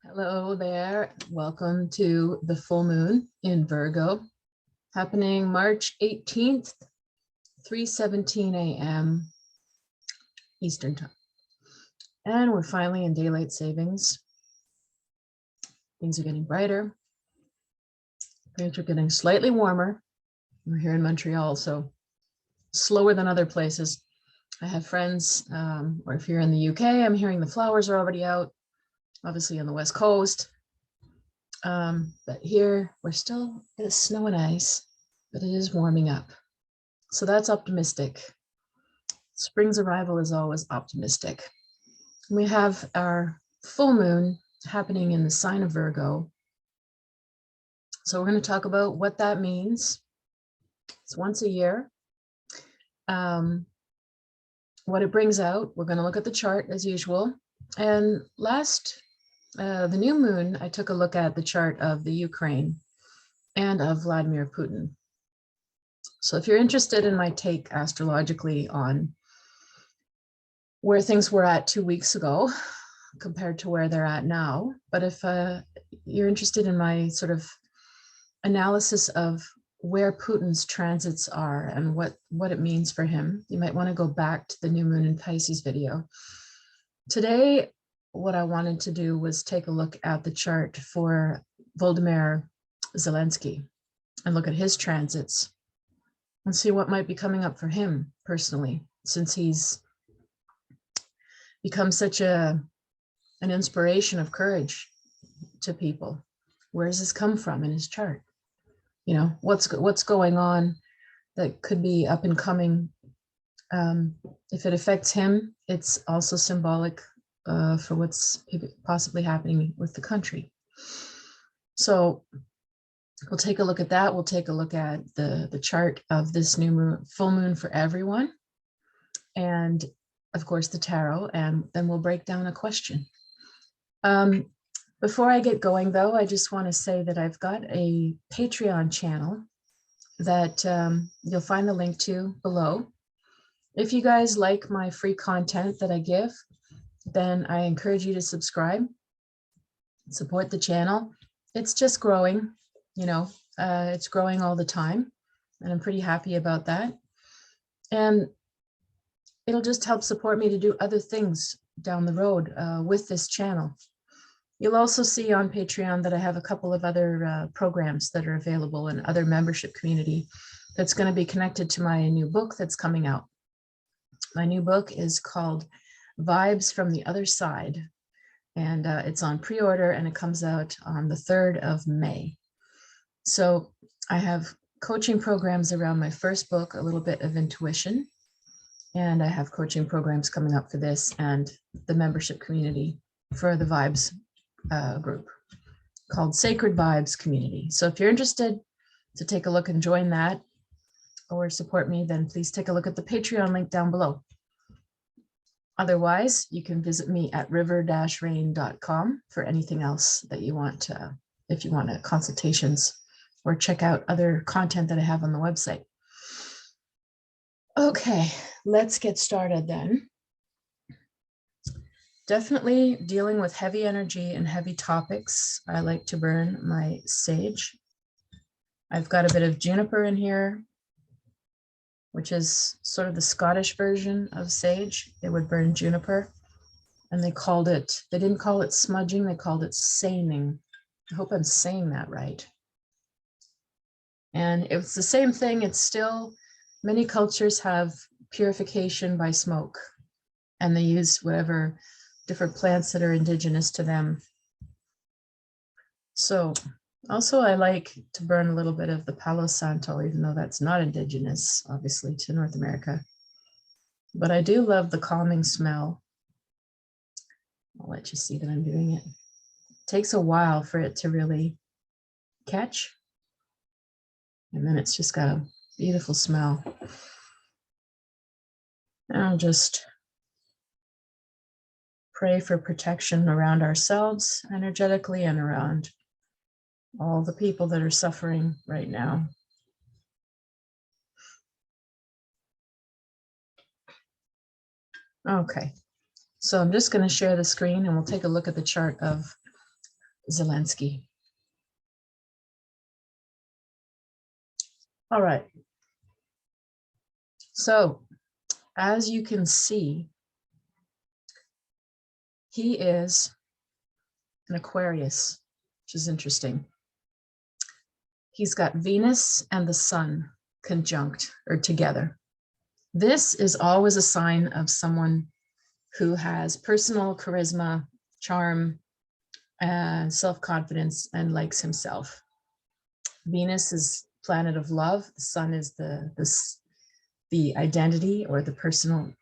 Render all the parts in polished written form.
Hello there. Welcome to the full moon in Virgo, happening March 18th, 3:17 a.m. Eastern Time. And we're finally in daylight savings. Things are getting brighter. Things are getting slightly warmer. We're here in Montreal, so slower than other places. I have friends, or if you're in the UK, I'm hearing the flowers are already out, obviously on the West Coast. But here we're still in snow and ice, but it is warming up. So that's optimistic. Spring's arrival is always optimistic. We have our full moon happening in the sign of Virgo. So we're going to talk about what that means. It's once a year. What it brings out. We're going to look at the chart as usual. And the new moon, I took a look at the chart of the Ukraine and of Vladimir Putin. So if you're interested in my take astrologically on where things were at 2 weeks ago compared to where they're at now, but if you're interested in my sort of analysis of where Putin's transits are and what it means for him, you might want to go back to the new moon in Pisces video. Today, what I wanted to do was take a look at the chart for Volodymyr Zelensky and look at his transits and see what might be coming up for him personally, since he's become such an inspiration of courage to people. Where does this come from in his chart? You know, what's going on that could be up and coming. If it affects him, it's also symbolic for what's possibly happening with the country. So we'll take a look at that. We'll take a look at the chart of this new moon, full moon for everyone. And of course the tarot, and then we'll break down a question. Before I get going though, I just want to say that I've got a Patreon channel that you'll find the link to below. If you guys like my free content that I give, then I encourage you to subscribe, support the channel. It's just growing, you know, it's growing all the time, and I'm pretty happy about that. And it'll just help support me to do other things down the road with this channel. You'll also see on Patreon that I have a couple of other programs that are available in other membership community that's going to be connected to my new book that's coming out. My new book is called Vibes from the Other Side, and it's on pre-order, and it comes out on the 3rd of May. So I have coaching programs around my first book, A Little Bit of Intuition, and I have coaching programs coming up for this and the membership community for the Vibes group called Sacred Vibes Community. So if you're interested to take a look and join that or support me, then please take a look at the Patreon link down below. Otherwise, you can visit me at river.rain.info for anything else that you want, if you want consultations or check out other content that I have on the website. Okay, let's get started then. Definitely dealing with heavy energy and heavy topics. I like to burn my sage. I've got a bit of juniper in here, which is sort of the Scottish version of sage. They would burn juniper, and they didn't call it smudging, they called it seining. I hope I'm saying that right. And it's the same thing. It's still, many cultures have purification by smoke, and they use whatever different plants that are indigenous to them. So also I like to burn a little bit of the Palo Santo, even though that's not indigenous, obviously, to North America. But I do love the calming smell. I'll let you see that I'm doing it. It takes a while for it to really catch. And then it's just got a beautiful smell. And I'll just pray for protection around ourselves energetically and around all the people that are suffering right now. Okay, so I'm just going to share the screen and we'll take a look at the chart of Zelensky. All right. So as you can see, he is an Aquarius, which is interesting. He's got Venus and the sun conjunct or together. This is always a sign of someone who has personal charisma, charm, and self-confidence, and likes himself. Venus is planet of love. The sun is the identity or the personal,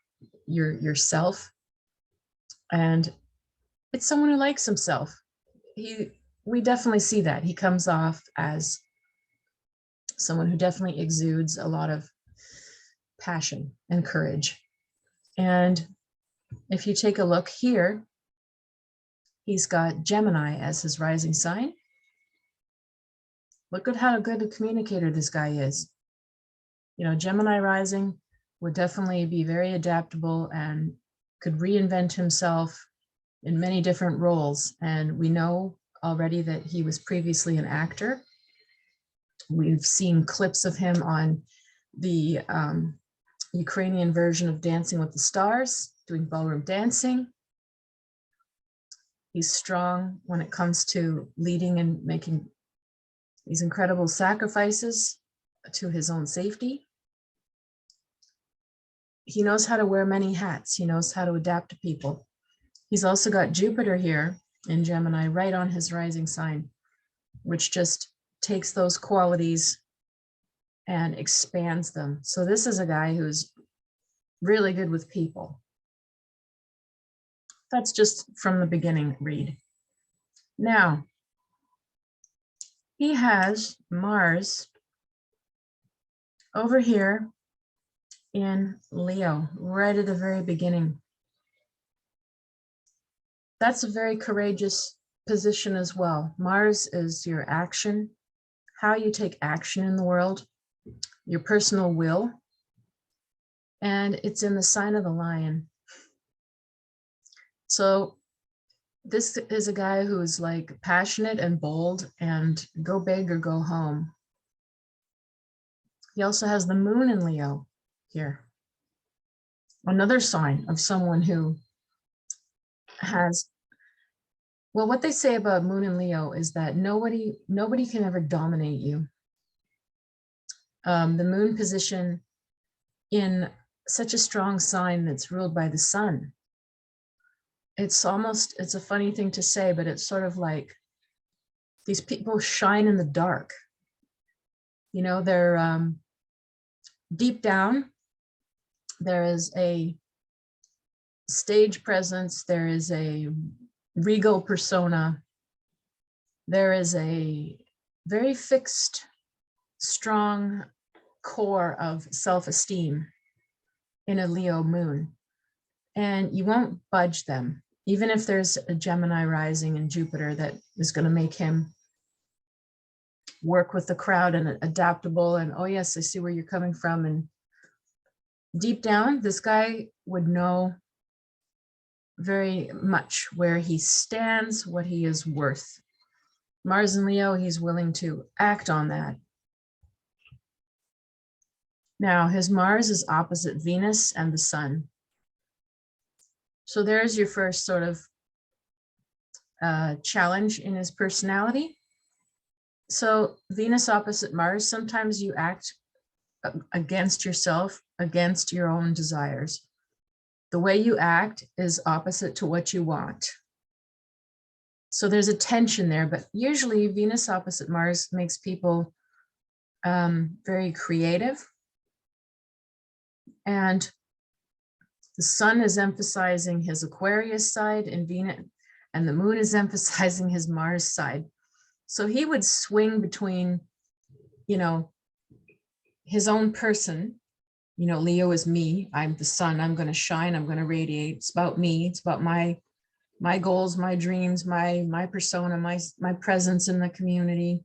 yourself. And it's someone who likes himself. We definitely see that. He comes off as someone who definitely exudes a lot of passion and courage. And if you take a look here, he's got Gemini as his rising sign. Look at how good a communicator this guy is. You know, Gemini rising would definitely be very adaptable and could reinvent himself in many different roles. And we know already that he was previously an actor. We've seen clips of him on the Ukrainian version of Dancing with the Stars, doing ballroom dancing. He's strong when it comes to leading and making these incredible sacrifices to his own safety. He knows how to wear many hats. He knows how to adapt to people. He's also got Jupiter here in Gemini right on his rising sign, which just takes those qualities and expands them. So this is a guy who's really good with people. That's just from the beginning read. Now, he has Mars over here in Leo, right at the very beginning. That's a very courageous position as well. Mars is your action, how you take action in the world, your personal will, and it's in the sign of the lion. So this is a guy who's like passionate and bold and go big or go home. He also has the moon in Leo here. Another sign of someone who has, well, what they say about moon in Leo is that nobody can ever dominate you. The moon position in such a strong sign that's ruled by the sun. It's a funny thing to say, but it's sort of like these people shine in the dark. You know, they're deep down, there is a stage presence, there is a regal persona, there is a very fixed, strong core of self-esteem in a Leo moon, and you won't budge them, even if there's a Gemini rising in Jupiter that is going to make him work with the crowd and adaptable and, oh yes, I see where you're coming from. And deep down, this guy would know very much where he stands, what he is worth. Mars and Leo, he's willing to act on that. Now, his Mars is opposite Venus and the sun. So there's your first sort of challenge in his personality. So Venus opposite Mars, sometimes you act against yourself, against your own desires. The way you act is opposite to what you want. So there's a tension there, but usually Venus opposite Mars makes people very creative. And the sun is emphasizing his Aquarius side and Venus, and the moon is emphasizing his Mars side. So he would swing between, you know, his own person. You know, Leo is me. I'm the sun. I'm going to shine. I'm going to radiate. It's about me. It's about my goals, my dreams, my persona, my presence in the community.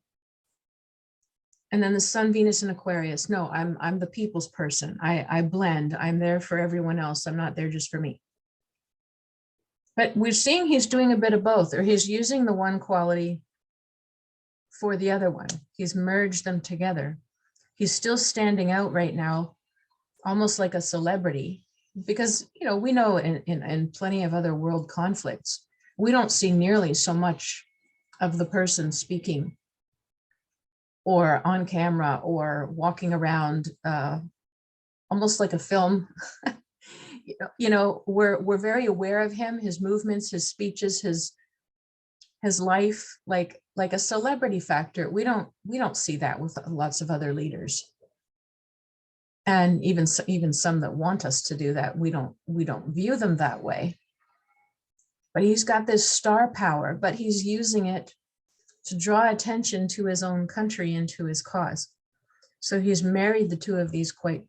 And then the sun, Venus, and Aquarius. No, I'm the people's person. I blend. I'm there for everyone else. I'm not there just for me. But we're seeing he's doing a bit of both, or he's using the one quality for the other one. He's merged them together. He's still standing out right now, almost like a celebrity, because, you know, we know in plenty of other world conflicts, we don't see nearly so much of the person speaking or on camera or walking around, almost like a film. You know, we're very aware of him, his movements, his speeches, his life, like a celebrity factor. We don't see that with lots of other leaders. And even some that want us to do that, we don't view them that way. But he's got this star power, but he's using it to draw attention to his own country and to his cause. So he's married the two of these quite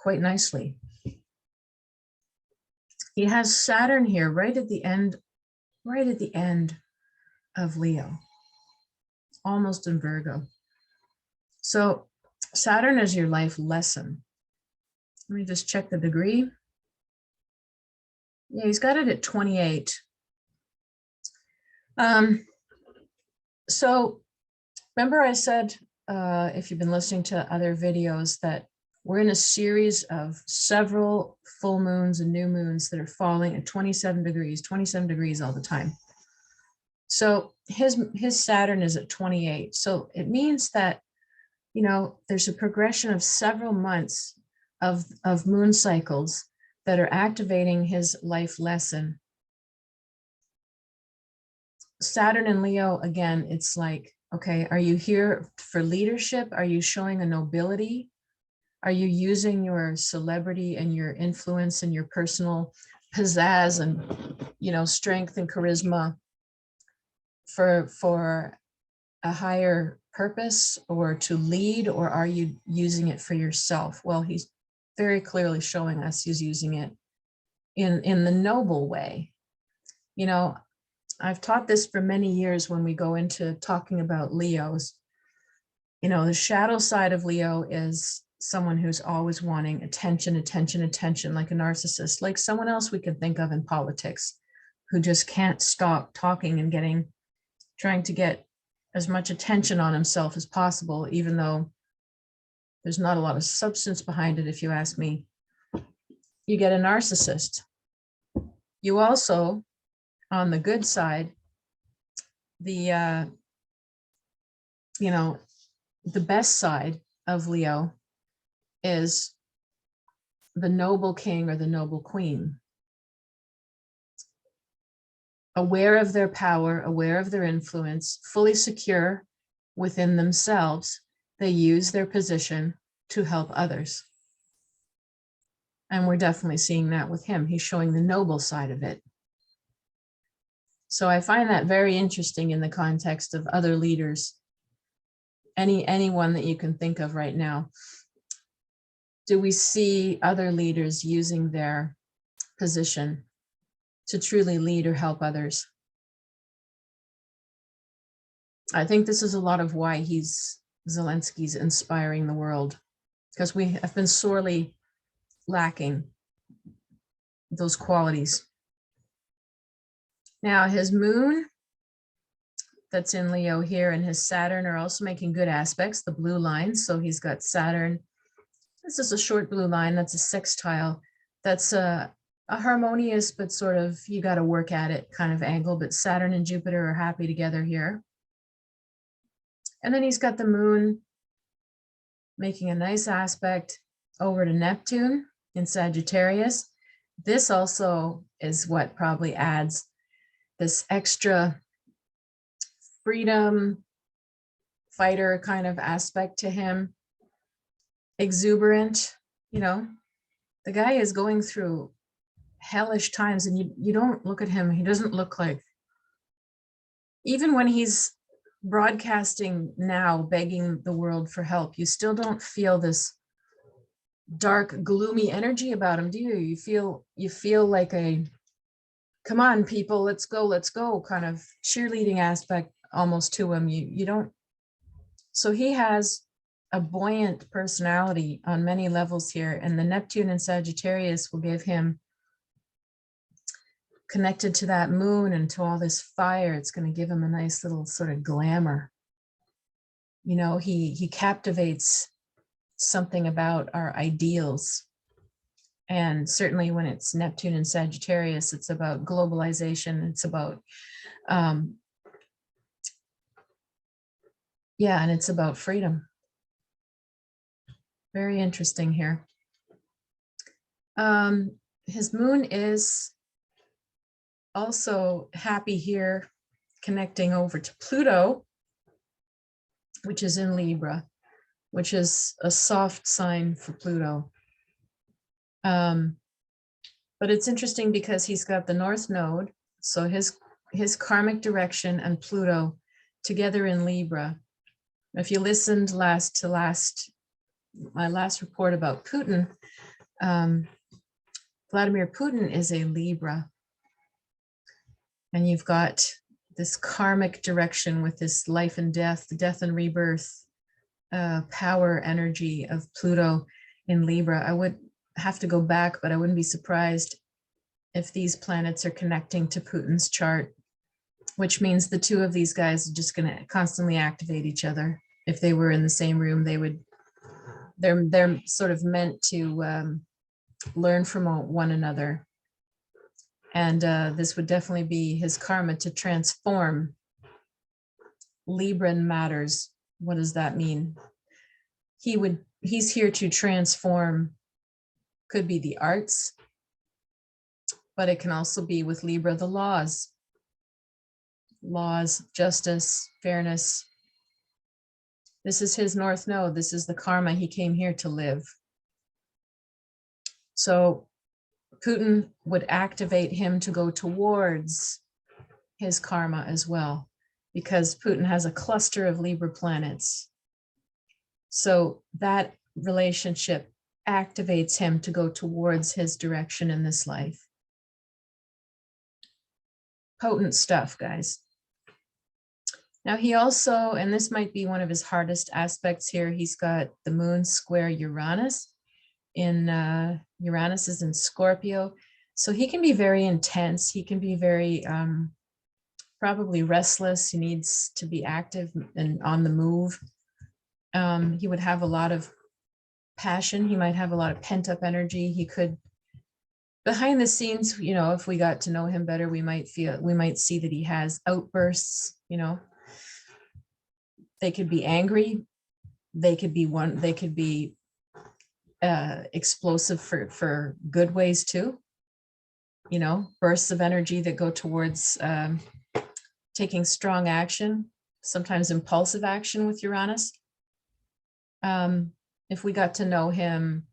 nicely. He has Saturn here right at the end of Leo, almost in Virgo. So Saturn is your life lesson. Let me just check the degree. Yeah, he's got it at 28. So remember I said, if you've been listening to other videos, that we're in a series of several full moons and new moons that are falling at 27 degrees all the time. So his Saturn is at 28. So it means that, you know, there's a progression of several months of moon cycles that are activating his life lesson. Saturn and Leo, again, it's like, okay, are you here for leadership? Are you showing a nobility? Are you using your celebrity and your influence and your personal pizzazz and, you know, strength and charisma for a higher purpose or to lead, or are you using it for yourself? Well, he's very clearly showing us he's using it in the noble way. You know, I've taught this for many years when we go into talking about Leos. You know, the shadow side of Leo is someone who's always wanting attention, like a narcissist, like someone else we can think of in politics, who just can't stop talking and trying to get as much attention on himself as possible, even though there's not a lot of substance behind it, if you ask me. You get a narcissist. You also, on the good side, the you know, the best side of Leo is the noble king or the noble queen. Aware of their power, aware of their influence, fully secure within themselves, they use their position to help others. And we're definitely seeing that with him. He's showing the noble side of it. So I find that very interesting in the context of other leaders, anyone that you can think of right now. Do we see other leaders using their position to truly lead or help others? I think this is a lot of why Zelensky's inspiring the world, because we have been sorely lacking those qualities. Now, his moon that's in Leo here and his Saturn are also making good aspects, the blue lines. So he's got Saturn. This is a short blue line. That's a sextile. That's a harmonious, but sort of, you got to work at it kind of angle. But Saturn and Jupiter are happy together here. And then he's got the moon making a nice aspect over to Neptune in Sagittarius. This also is what probably adds this extra freedom fighter kind of aspect to him. Exuberant, you know, the guy is going through hellish times, and you don't look at him, he doesn't look like, even when he's broadcasting now begging the world for help, you still don't feel this dark, gloomy energy about him, do you? You feel like a come on people, let's go kind of cheerleading aspect almost to him. You don't. So he has a buoyant personality on many levels here, and the Neptune and Sagittarius will give him connected to that moon and to all this fire, it's going to give him a nice little sort of glamour. You know, he captivates something about our ideals. And certainly when it's Neptune and Sagittarius, it's about globalization. It's about, yeah, and it's about freedom. Very interesting here. His moon is also happy here, connecting over to Pluto, which is in Libra, which is a soft sign for Pluto. But it's interesting because he's got the North Node, so his karmic direction and Pluto together in Libra. If you listened my last report about Putin, Vladimir Putin is a Libra. And you've got this karmic direction with this life and death, death and rebirth, power energy of Pluto in Libra. I would have to go back, but I wouldn't be surprised if these planets are connecting to Putin's chart, which means the two of these guys are just going to constantly activate each other. If they were in the same room, they're sort of meant to learn from one another. And this would definitely be his karma to transform Libran matters. What does that mean? He's here to transform, could be the arts, but it can also be with Libra, the laws, justice, fairness. This is his North Node. This is the karma he came here to live. So Putin would activate him to go towards his karma as well, because Putin has a cluster of Libra planets. So that relationship activates him to go towards his direction in this life. Potent stuff, guys. Now he also, and this might be one of his hardest aspects here, he's got the moon square Uranus. Uranus is in Scorpio, so he can be very intense. He can be very probably restless. He needs to be active and on the move. He would have a lot of passion. He might have a lot of pent-up energy. He could, behind the scenes, you know, if we got to know him better, we might see that he has outbursts. You know, they could be angry. They could be explosive for good ways too, you know, bursts of energy that go towards taking strong action, sometimes impulsive action with Uranus. If we got to know him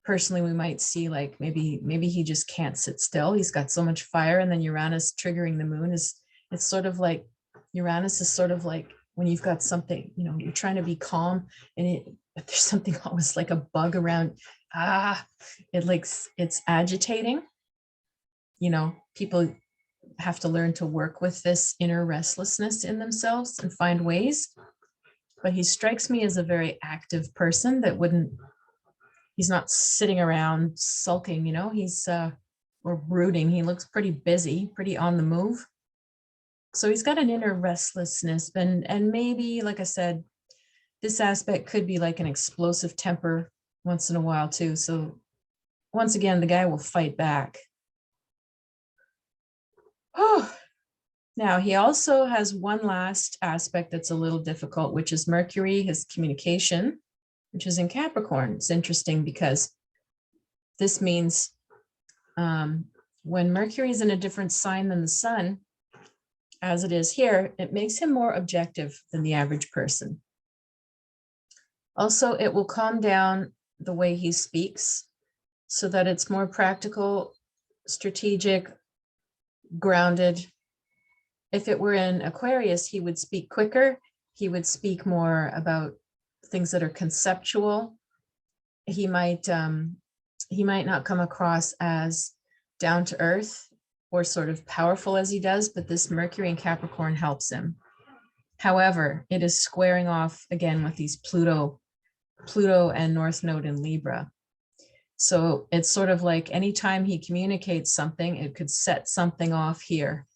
personally, we might see like maybe he just can't sit still. He's got so much fire, and then Uranus triggering the moon it's sort of like, Uranus is sort of like when you've got something, you know, you're trying to be calm and there's something always like a bug around. It's agitating. You know, people have to learn to work with this inner restlessness in themselves and find ways. But he strikes me as a very active person that he's not sitting around sulking, you know, or brooding. He looks pretty busy, pretty on the move. So he's got an inner restlessness, and maybe, like I said, this aspect could be like an explosive temper once in a while too. So once again, the guy will fight back. Oh, now he also has one last aspect that's a little difficult, which is Mercury, his communication, which is in Capricorn. It's interesting because this means when Mercury is in a different sign than the sun, as it is here, it makes him more objective than the average person. Also, it will calm down the way he speaks so that it's more practical, strategic, grounded. If it were in Aquarius, he would speak quicker. He would speak more about things that are conceptual. He might not come across as down to earth or sort of powerful as he does, but this Mercury in Capricorn helps him. However, it is squaring off again with these Pluto and North Node in Libra. So it's sort of like anytime he communicates something, it could set something off here.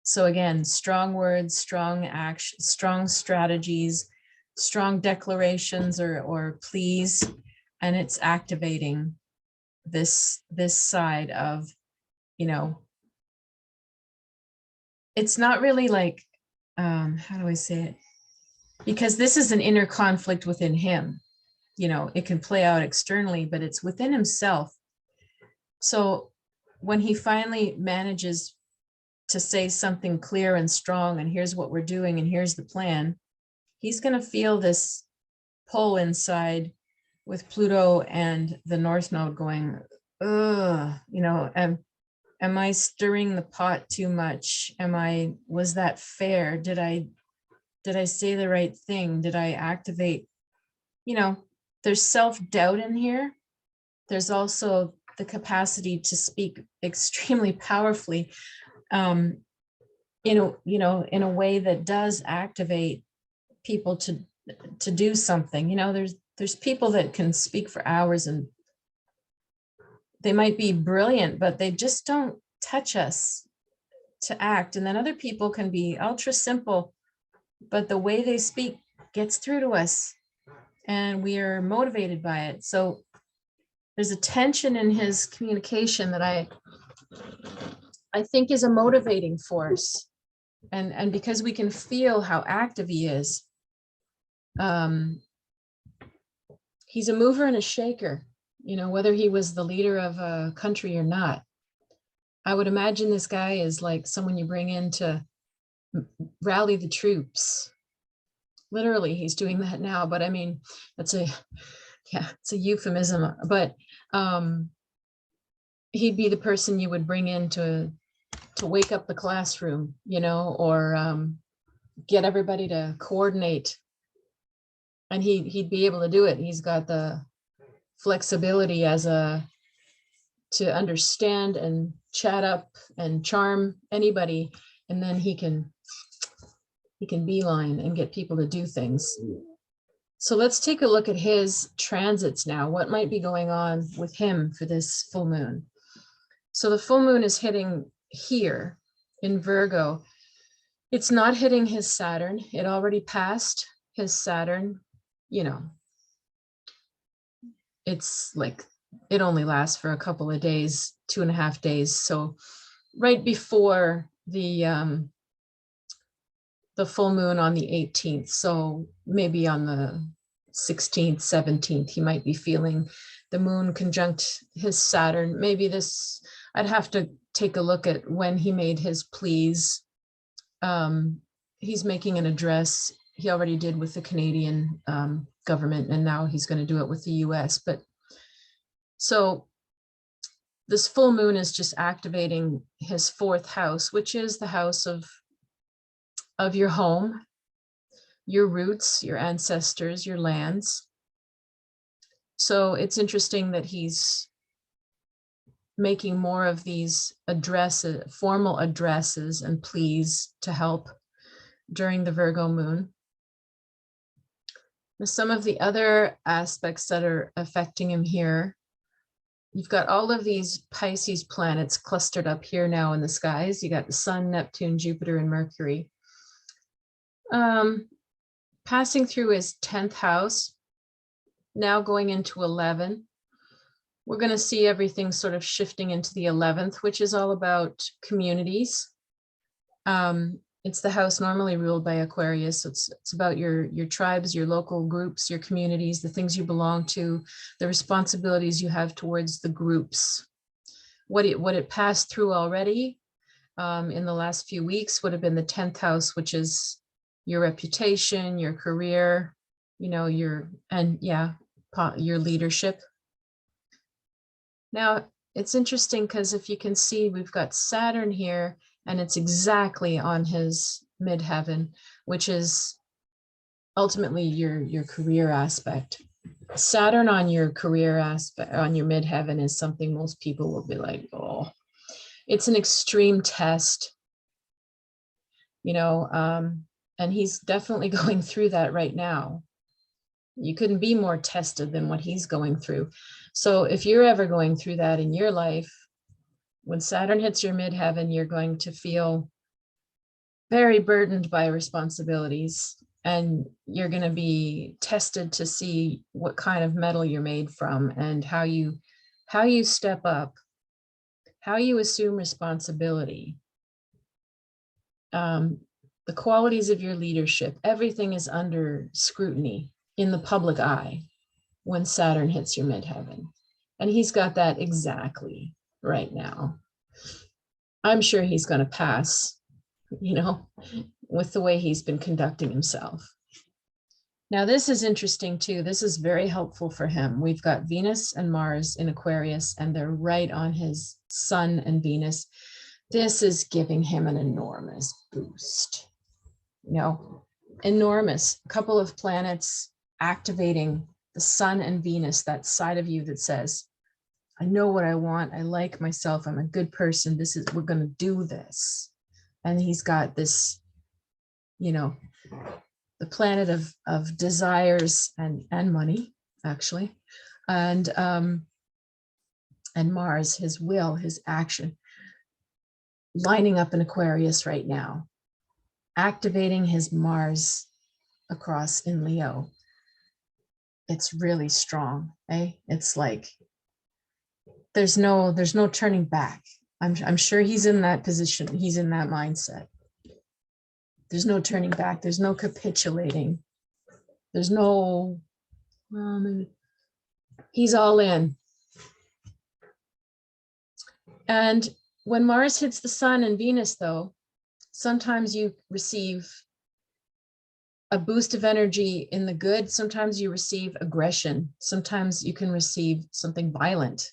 So again, strong words, strong action, strong strategies, strong declarations or pleas, and it's activating this side of, you know, it's not really like, how do I say it? Because this is an inner conflict within him. You know, it can play out externally, but it's within himself. So when he finally manages to say something clear and strong, and here's what we're doing, and here's the plan, he's going to feel this pull inside with Pluto and the North Node going, ugh, you know, am I stirring the pot too much? Was that fair? Did I say the right thing? Did I activate? You know, there's self-doubt in here. There's also the capacity to speak extremely powerfully, in a way that does activate people to do something. You know, there's people that can speak for hours and they might be brilliant, but they just don't touch us to act. And then other people can be ultra simple, but the way they speak gets through to us and we are motivated by it. So there's a tension in his communication that I think is a motivating force. And because we can feel how active he is, he's a mover and a shaker, you know, whether he was the leader of a country or not. I would imagine this guy is like someone you bring in to rally the troops. Literally, he's doing that now, but I mean, it's a euphemism, but he'd be the person you would bring in to wake up the classroom, you know, or get everybody to coordinate. And he'd be able to do it. He's got the flexibility to understand and chat up and charm anybody, and then he can beeline and get people to do things. So let's take a look at his transits now. What might be going on with him for this full moon? So the full moon is hitting here in Virgo. It's not hitting his Saturn. It already passed his Saturn. You know, it's like it only lasts for a couple of days, 2.5 days. So right before the full moon on the 18th. So maybe on the 16th, 17th, he might be feeling the moon conjunct his Saturn. Maybe this, I'd have to take a look at when he made his pleas. He's making an address. He already did with the Canadian government, and now he's going to do it with the US. But so this full moon is just activating his 4th house, which is the house of your home, your roots, your ancestors, your lands. So it's interesting that he's making more of these formal addresses and pleas to help during the Virgo moon. Now, some of the other aspects that are affecting him here, you've got all of these Pisces planets clustered up here now in the skies. You got the Sun, Neptune, Jupiter, and Mercury. Passing through his 10th house, now going into 11. We're going to see everything sort of shifting into the 11th, which is all about communities. It's the house normally ruled by Aquarius. So it's about your tribes, your local groups, your communities, the things you belong to, the responsibilities you have towards the groups. What it passed through already in the last few weeks would have been the 10th house, which is your reputation, your career, you know, your leadership. Now, it's interesting because if you can see, we've got Saturn here, and it's exactly on his midheaven, which is ultimately your career aspect. Saturn on your career aspect, on your midheaven, is something most people will be like, oh, it's an extreme test, you know, and he's definitely going through that right now. You couldn't be more tested than what he's going through. So if you're ever going through that in your life, when Saturn hits your midheaven, you're going to feel very burdened by responsibilities, and you're going to be tested to see what kind of metal you're made from, and how you step up, how you assume responsibility, the qualities of your leadership. Everything is under scrutiny in the public eye when Saturn hits your midheaven. And he's got that exactly right now. I'm sure he's going to pass, you know, with the way he's been conducting himself. Now, this is interesting too. This is very helpful for him. We've got Venus and Mars in Aquarius, and they're right on his Sun and Venus. This is giving him an enormous boost. You know, enormous. A couple of planets activating the Sun and Venus, that side of you that says, I know what I want. I like myself. I'm a good person. We're going to do this. And he's got this, you know, the planet of desires and money, actually, and Mars, his will, his action, lining up in Aquarius right now, activating his Mars across in Leo. It's really strong, eh? It's like there's no turning back. I'm sure he's in that position. He's in that mindset. There's no turning back. There's no capitulating. There's no, he's all in. And when Mars hits the Sun and Venus, though, sometimes you receive a boost of energy in the good. Sometimes you receive aggression. Sometimes you can receive something violent.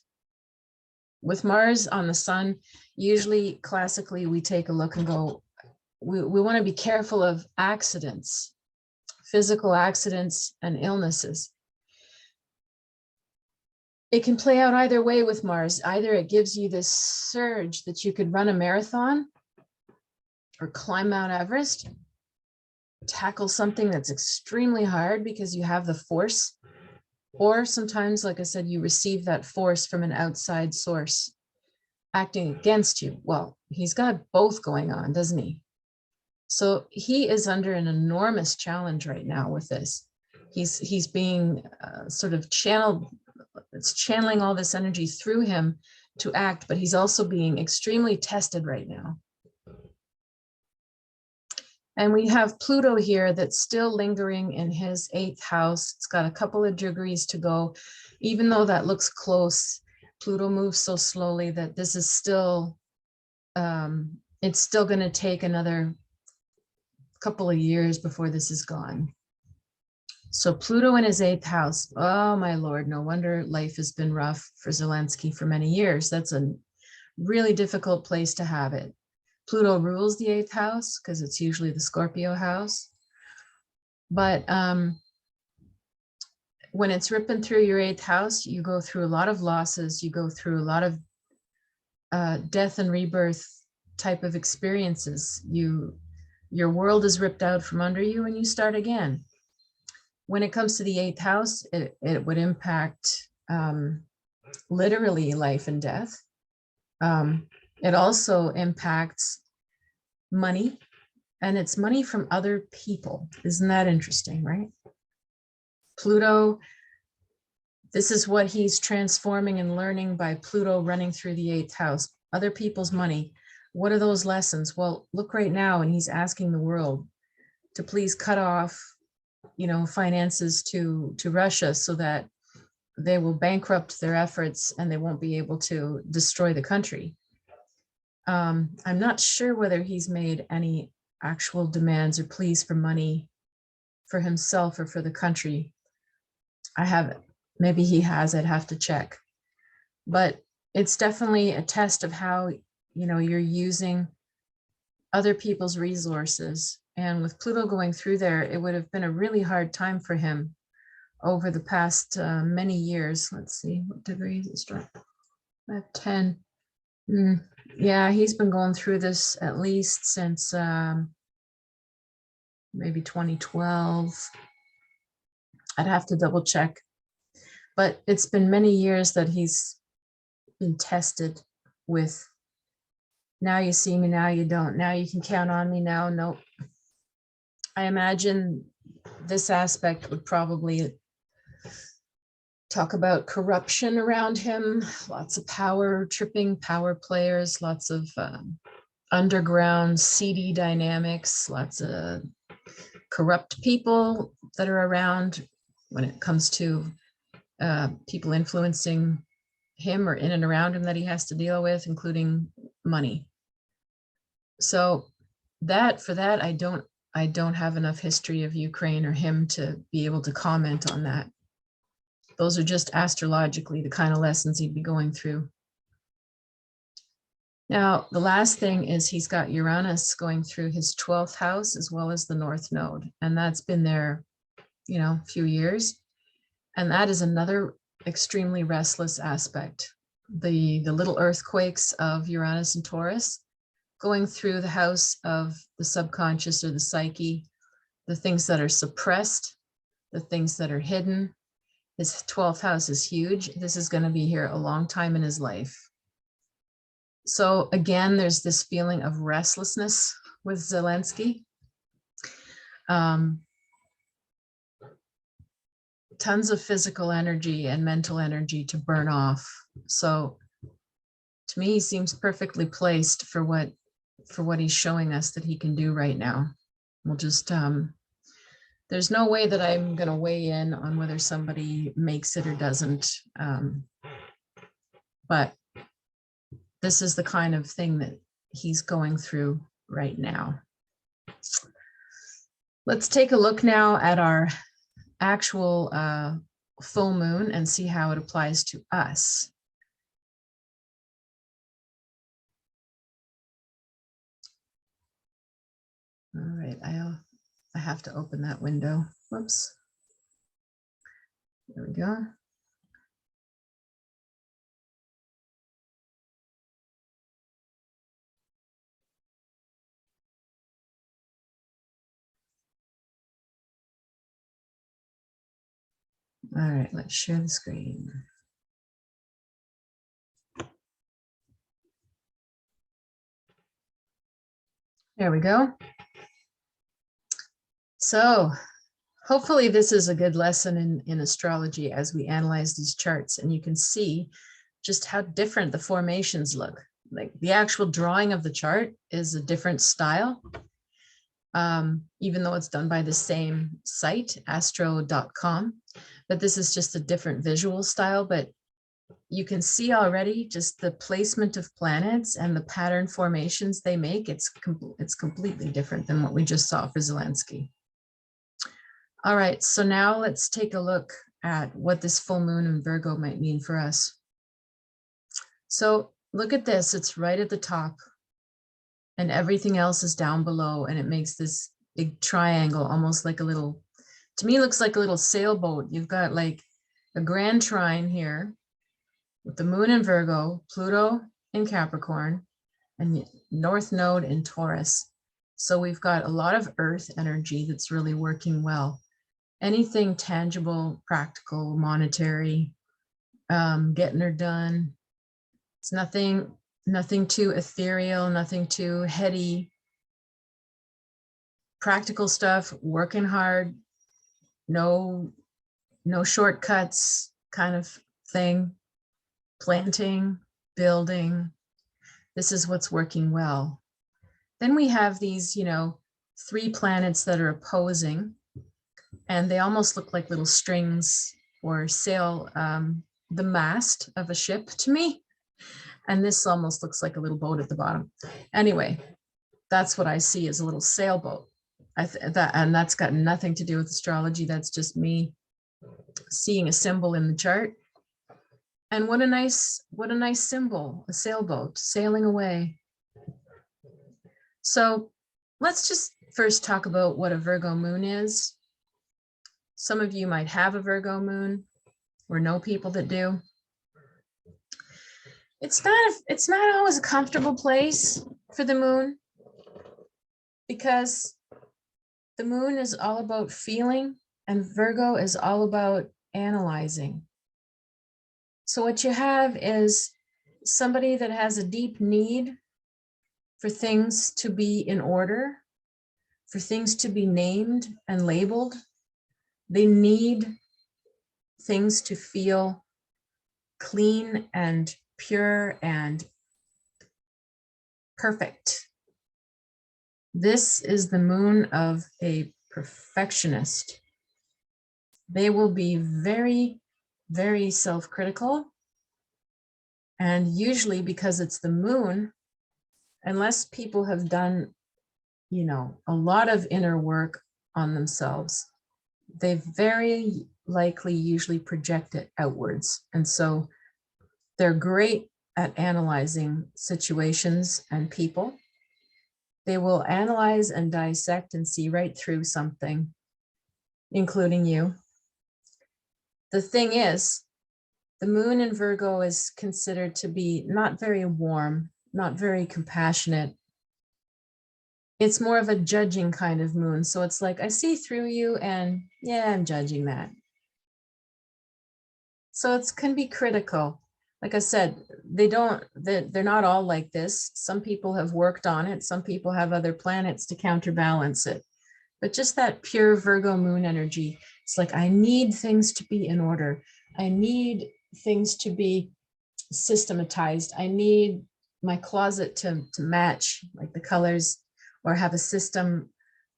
With Mars on the Sun, usually classically we take a look and go, we want to be careful of accidents, physical accidents and illnesses. It can play out either way with Mars. Either it gives you this surge that you could run a marathon or climb Mount Everest, tackle something that's extremely hard because you have the force. Or sometimes, like I said, you receive that force from an outside source acting against you. Well, he's got both going on, doesn't he? So he is under an enormous challenge right now with this. He's being sort of channeled. It's channeling all this energy through him to act, but he's also being extremely tested right now. And we have Pluto here that's still lingering in his 8th house. It's got a couple of degrees to go. Even though that looks close, Pluto moves so slowly that this is still, it's still going to take another couple of years before this is gone. So Pluto in his 8th house. Oh, my Lord, no wonder life has been rough for Zelensky for many years. That's a really difficult place to have it. Pluto rules the 8th house because it's usually the Scorpio house. But when it's ripping through your 8th house, you go through a lot of losses. You go through a lot of death and rebirth type of experiences. Your world is ripped out from under you and you start again. When it comes to the 8th house, it would impact literally life and death. It also impacts money, and it's money from other people. Isn't that interesting, right? Pluto, this is what he's transforming and learning by Pluto running through the 8th house. Other people's money. What are those lessons? Well, look right now, and he's asking the world to please cut off, you know, finances to Russia so that they will bankrupt their efforts and they won't be able to destroy the country. I'm not sure whether he's made any actual demands or pleas for money for himself or for the country. I haven't. Maybe he has. I'd have to check. But it's definitely a test of how, you know, you're using other people's resources. And with Pluto going through there, it would have been a really hard time for him over the past many years. Let's see, what degree is it start? I have 10. Yeah, he's been going through this at least since maybe 2012. I'd have to double check. but it's been many years that he's been tested with, now you see me, now you don't, now you can count on me, now nope. I imagine this aspect would probably talk about corruption around him, lots of power tripping, power players, lots of underground seedy dynamics, lots of corrupt people that are around when it comes to people influencing him or in and around him that he has to deal with, including money. So for that, I don't have enough history of Ukraine or him to be able to comment on that. Those are just astrologically the kind of lessons he'd be going through. Now, the last thing is he's got Uranus going through his 12th house as well as the North Node. And that's been there, a few years. And that is another extremely restless aspect. The little earthquakes of Uranus and Taurus going through the house of the subconscious or the psyche, the things that are suppressed, the things that are hidden. His 12th house is huge. This is going to be here a long time in his life. So again, there's this feeling of restlessness with Zelensky. Tons of physical energy and mental energy to burn off. So to me, he seems perfectly placed for what he's showing us that he can do right now. We'll just, there's no way that I'm going to weigh in on whether somebody makes it or doesn't. But this is the kind of thing that he's going through right now. Let's take a look now at our actual full moon and see how it applies to us. All right, I have to open that window. Whoops. There we go. All right, let's share the screen. There we go. So hopefully this is a good lesson in astrology as we analyze these charts, and you can see just how different the formations look. Like the actual drawing of the chart is a different style, even though it's done by the same site, astro.com, but this is just a different visual style. But you can see already just the placement of planets and the pattern formations they make. It's completely different than what we just saw for Zelensky. All right, so now let's take a look at what this full moon in Virgo might mean for us. So look at this, it's right at the top and everything else is down below, and it makes this big triangle, almost like a little, to me, looks like a little sailboat. You've got like a grand trine here with the moon in Virgo, Pluto in Capricorn, and North Node in Taurus. So we've got a lot of earth energy that's really working well. Anything tangible, practical, monetary, getting her done. It's nothing too ethereal, nothing too heady. Practical stuff, working hard, no shortcuts kind of thing. Planting, building. This is what's working well. Then we have these, 3 planets that are opposing, and they almost look like little strings or sail, the mast of a ship to me. And this almost looks like a little boat at the bottom. Anyway, that's what I see as a little sailboat. And that's got nothing to do with astrology. That's just me seeing a symbol in the chart. And what a nice symbol, a sailboat sailing away. So let's just first talk about what a Virgo moon is. Some of you might have a Virgo moon or know people that do. It's not always a comfortable place for the moon, because the moon is all about feeling and Virgo is all about analyzing. So what you have is somebody that has a deep need for things to be in order, for things to be named and labeled. They need things to feel clean and pure and perfect. This is the moon of a perfectionist. They will be very, very self-critical. And usually because it's the moon, unless people have done, you know, a lot of inner work on themselves, they very likely usually project it outwards. And so they're great at analyzing situations and people. They will analyze and dissect and see right through something, including you. The thing is, the moon in Virgo is considered to be not very warm, not very compassionate. It's more of a judging kind of moon. So it's like, I see through you and yeah, I'm judging that. So it can be critical. Like I said, they're not all like this. Some people have worked on it. Some people have other planets to counterbalance it. But just that pure Virgo moon energy, it's like, I need things to be in order. I need things to be systematized. I need my closet to match like the colors or have a system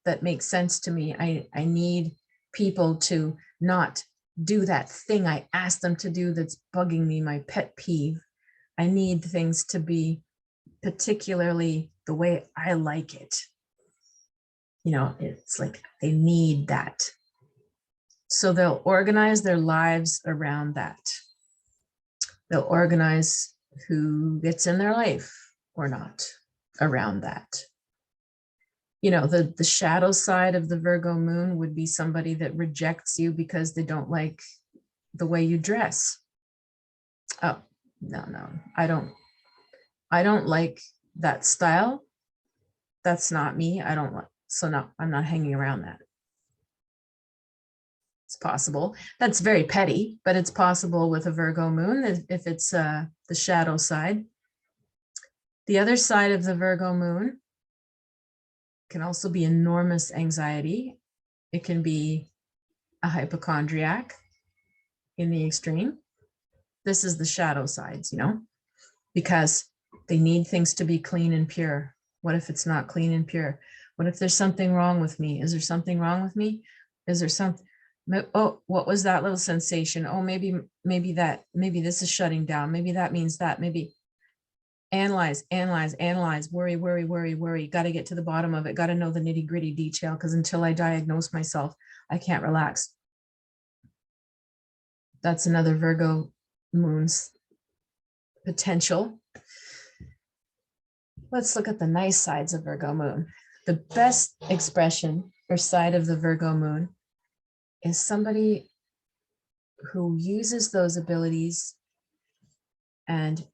that makes sense to me. I need people to not do that thing I asked them to do that's bugging me, my pet peeve. I need things to be particularly the way I like it. You know, it's like they need that. So they'll organize their lives around that. They'll organize who gets in their life or not around that. You know, the shadow side of the Virgo moon would be somebody that rejects you because they don't like the way you dress. Oh, no, I don't like that style. That's not me. I don't like, so no, I'm not hanging around that. It's possible. That's very petty, but it's possible with a Virgo moon if it's the shadow side. The other side of the Virgo moon can also be enormous anxiety. It can be a hypochondriac in the extreme. This is the shadow sides, you know, because they need things to be clean and pure. What if it's not clean and pure? What if there's something wrong with me? Is there something wrong with me? Is there something? Oh, what was that little sensation? Oh, maybe this is shutting down. Maybe that means that. Maybe analyze, worry. Got to get to the bottom of it. Got to know the nitty gritty detail, because until I diagnose myself, I can't relax. That's another Virgo moon's potential. Let's look at the nice sides of Virgo moon. The best expression or side of the Virgo moon is somebody who uses those abilities and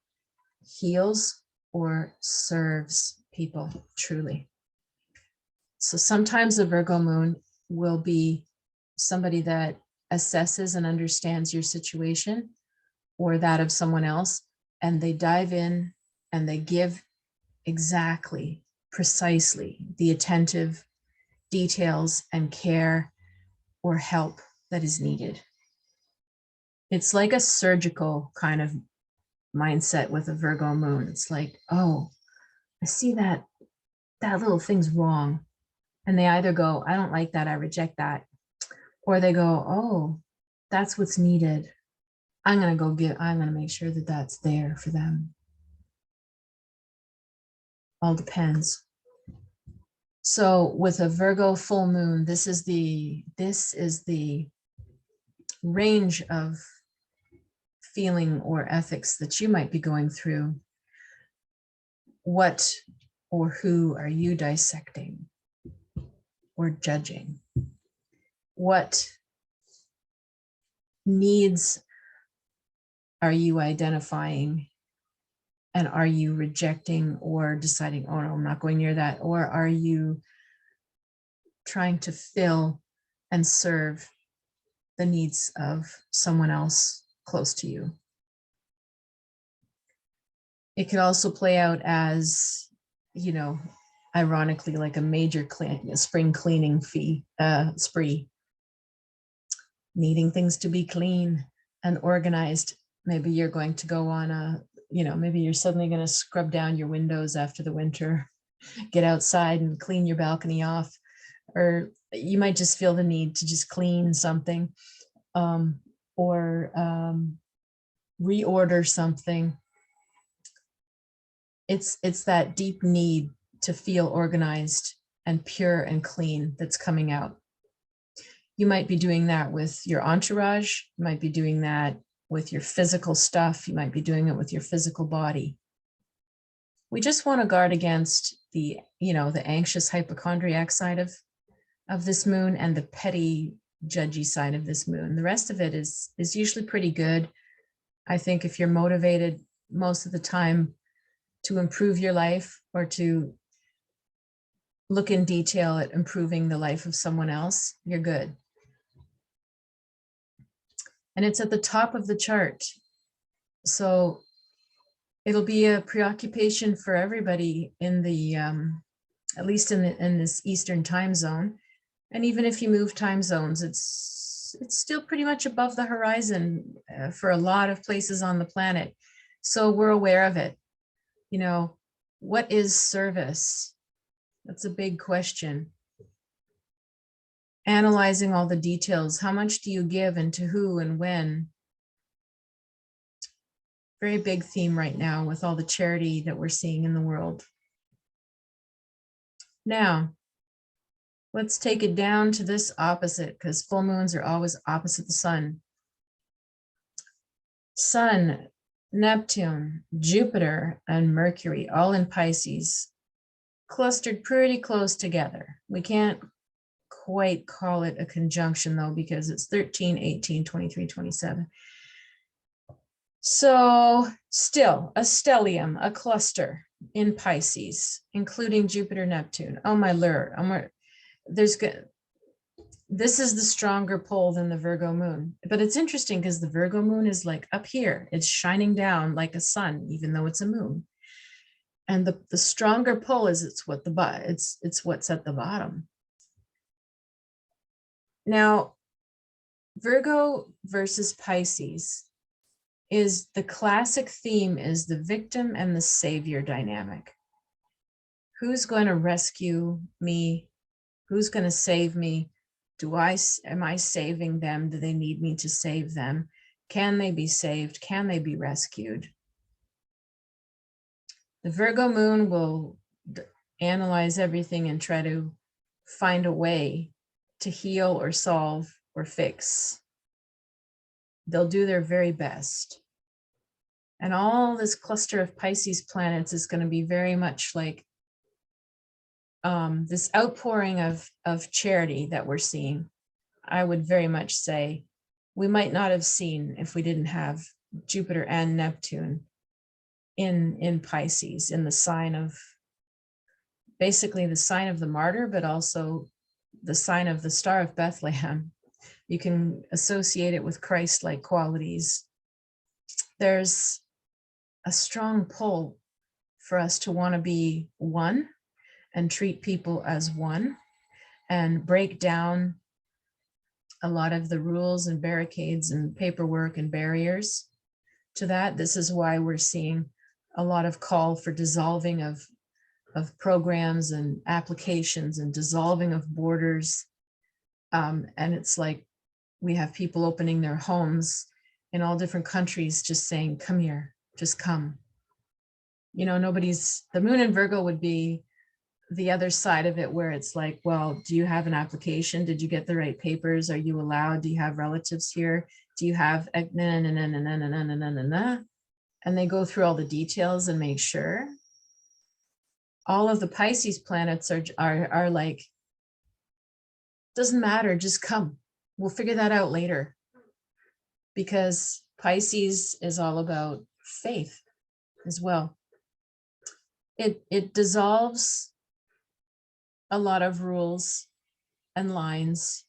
heals or serves people truly. So sometimes the Virgo moon will be somebody that assesses and understands your situation or that of someone else, and they dive in and they give exactly, precisely the attentive details and care or help that is needed. It's like a surgical kind of mindset with a Virgo moon. It's like, oh, I see that little thing's wrong. And they either go, I don't like that, I reject that. Or they go, oh, that's what's needed. I'm going to make sure that that's there for them. All depends. So with a Virgo full moon, this is the range of feeling or ethics that you might be going through. What or who are you dissecting or judging? What needs are you identifying? And are you rejecting or deciding, oh no, I'm not going near that? Or are you trying to fill and serve the needs of someone else close to you? It could also play out as, you know, ironically, like a major spring cleaning spree, needing things to be clean and organized. Maybe you're going to go on a, maybe you're suddenly going to scrub down your windows after the winter, get outside and clean your balcony off, or you might just feel the need to just clean something, or reorder something. It's that deep need to feel organized and pure and clean that's coming out. You might be doing that with your entourage. You might be doing that with your physical stuff. You might be doing it with your physical body. We just want to guard against the anxious hypochondriac side of this moon and the petty judgy side of this moon. The rest of it is usually pretty good. I think if you're motivated most of the time to improve your life or to look in detail at improving the life of someone else, you're good. And it's at the top of the chart. So it'll be a preoccupation for everybody in the, at least in this Eastern time zone. And even if you move time zones, it's still pretty much above the horizon for a lot of places on the planet. So we're aware of it. What is service? That's a big question. Analyzing all the details. How much do you give and to who and when? Very big theme right now with all the charity that we're seeing in the world. Now, let's take it down to this opposite, because full moons are always opposite the sun. Sun, Neptune, Jupiter, and Mercury, all in Pisces, clustered pretty close together. We can't quite call it a conjunction though, because it's 13, 18, 23, 27. So still a stellium, a cluster in Pisces, including Jupiter, Neptune. Oh my lord, this is the stronger pole than the Virgo moon. But it's interesting because the Virgo moon is like up here. It's shining down like a sun, even though it's a moon. And the stronger pull is it's what's at the bottom. Now, Virgo versus Pisces is the classic theme is the victim and the savior dynamic. Who's going to rescue me? Who's going to save me? Am I saving them? Do they need me to save them? Can they be saved? Can they be rescued? The Virgo moon will analyze everything and try to find a way to heal or solve or fix. They'll do their very best. And all this cluster of Pisces planets is going to be very much like this outpouring of charity that we're seeing. I would very much say we might not have seen if we didn't have Jupiter and Neptune in Pisces, in the sign of, basically the sign of the martyr, but also the sign of the Star of Bethlehem. You can associate it with Christ-like qualities. There's a strong pull for us to want to be one and treat people as one and break down a lot of the rules and barricades and paperwork and barriers to that. This is why we're seeing a lot of call for dissolving of programs and applications and dissolving of borders. And it's like we have people opening their homes in all different countries just saying, come here, just come. The moon in Virgo would be the other side of it, where it's like, well, do you have an application? Did you get the right papers? Are you allowed? Do you have relatives here? Do you have, and they go through all the details and make sure. All of the Pisces planets are like, doesn't matter, just come. We'll figure that out later. Because Pisces is all about faith as well. It dissolves a lot of rules and lines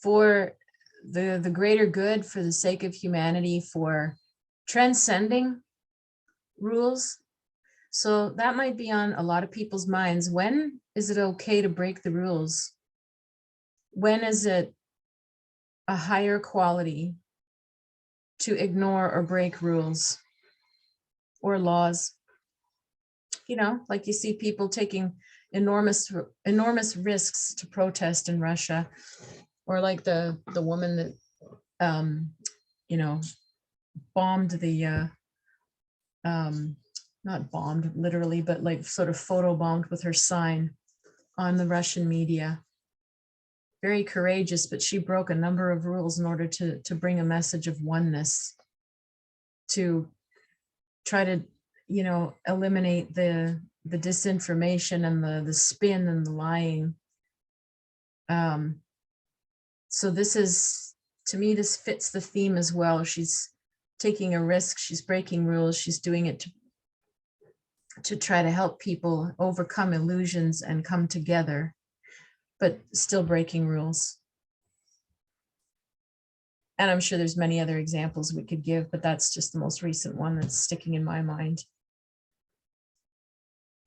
for the greater good, for the sake of humanity, for transcending rules. So that might be on a lot of people's minds. When is it okay to break the rules? When is it a higher quality to ignore or break rules or laws? You know, like you see people taking enormous risks to protest in Russia, or like the woman that you know, bombed the not bombed literally, but like sort of photo bombed with her sign on the Russian media. Very courageous, but she broke a number of rules in order to bring a message of oneness, to try to, you know, eliminate the disinformation and the spin and the lying. So this is, to me, this fits the theme as well. She's taking a risk, she's breaking rules, she's doing it to try to help people overcome illusions and come together, but still breaking rules. And I'm sure there's many other examples we could give, but that's just the most recent one that's sticking in my mind.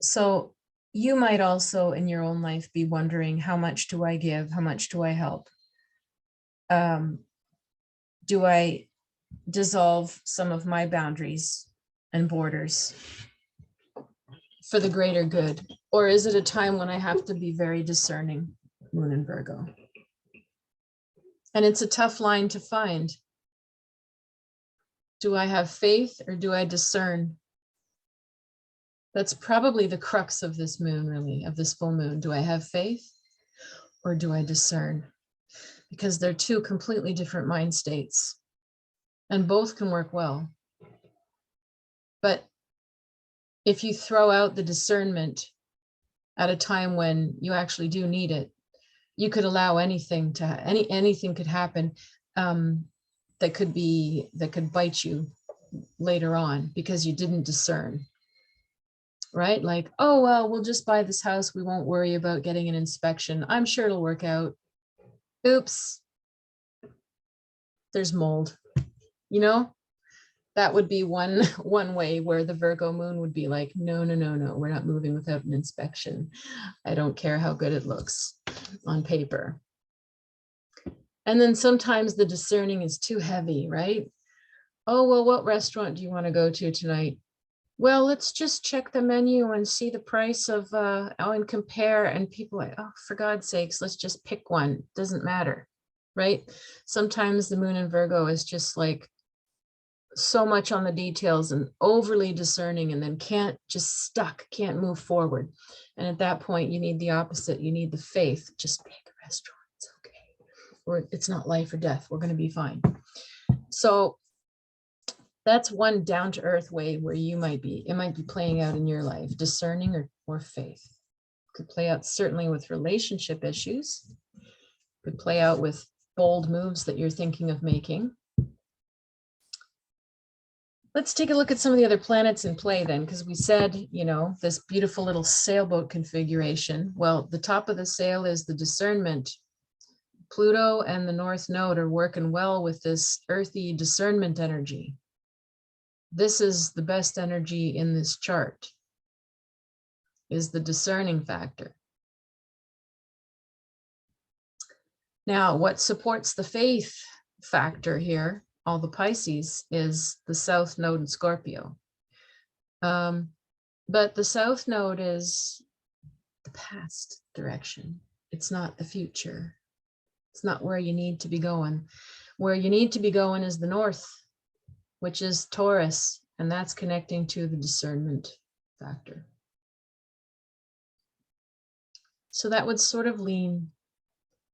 So you might also in your own life be wondering, how much do I give? How much do I help? Do I dissolve some of my boundaries and borders for the greater good? Or is it a time when I have to be very discerning, Moon in Virgo? And it's a tough line to find. Do I have faith or do I discern? That's probably the crux of this moon, really, of this full moon. Do I have faith or do I discern? Because they're two completely different mind states, and both can work well. But if you throw out the discernment at a time when you actually do need it, you could allow anything to anything could happen that could bite you later on because you didn't discern. Right? Like, oh, well, we'll just buy this house. We won't worry about getting an inspection. I'm sure it'll work out. Oops. There's mold. You know, that would be one way where the Virgo moon would be like, no, we're not moving without an inspection. I don't care how good it looks on paper. And then sometimes the discerning is too heavy, right? Oh, well, what restaurant do you want to go to tonight? Well, let's just check the menu and see the price of, and compare. And people are like, oh, for God's sakes, let's just pick one. Doesn't matter, right? Sometimes the moon in Virgo is just like so much on the details and overly discerning, and then can't move forward. And at that point, you need the opposite. You need the faith. Just pick a restaurant. It's okay. Or it's not life or death. We're going to be fine. So that's one down-to-earth way where it might be playing out in your life, discerning or faith. Could play out certainly with relationship issues. Could play out with bold moves that you're thinking of making. Let's take a look at some of the other planets in play then, because we said, you know, this beautiful little sailboat configuration. Well, the top of the sail is the discernment. Pluto and the North Node are working well with this earthy discernment energy. This is the best energy in this chart, is the discerning factor. Now, what supports the faith factor here, all the Pisces, is the South Node in Scorpio. But the South Node is the past direction. It's not the future. It's not where you need to be going. Where you need to be going is the North, which is Taurus, and that's connecting to the discernment factor. So that would sort of lean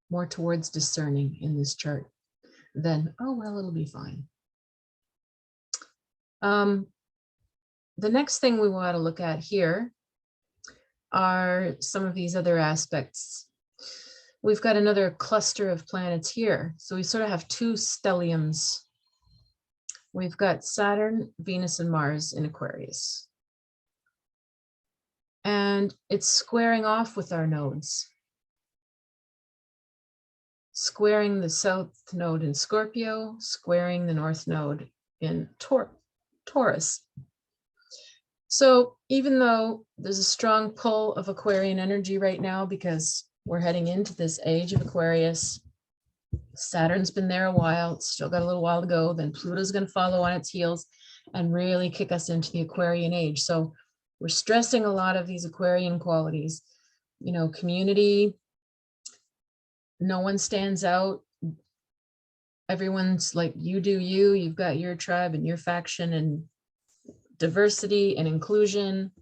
more towards discerning in this chart than, oh, well, it'll be fine. The next thing we want to look at here are some of these other aspects. We've got another cluster of planets here. So we sort of have two stelliums. We've got Saturn, Venus, and Mars in Aquarius. And it's squaring off with our nodes. Squaring the South Node in Scorpio, squaring the North Node in Taurus. So even though there's a strong pull of Aquarian energy right now, because we're heading into this age of Aquarius, Saturn's been there a while, it's still got a little while to go, then Pluto's going to follow on its heels and really kick us into the Aquarian age. So we're stressing a lot of these Aquarian qualities, you know, community, no one stands out. Everyone's like, you do you, you've got your tribe and your faction, and diversity and inclusion.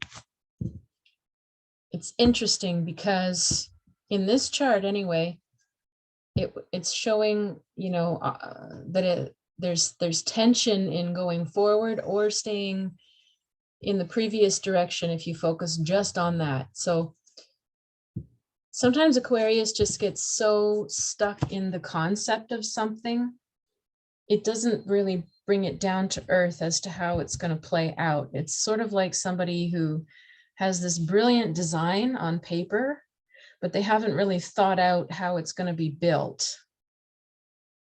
It's interesting because in this chart anyway, it's showing, you know, that there's tension in going forward or staying in the previous direction if you focus just on that. So sometimes Aquarius just gets so stuck in the concept of something, it doesn't really bring it down to earth as to how it's going to play out. It's sort of like somebody who has this brilliant design on paper, but they haven't really thought out how it's going to be built.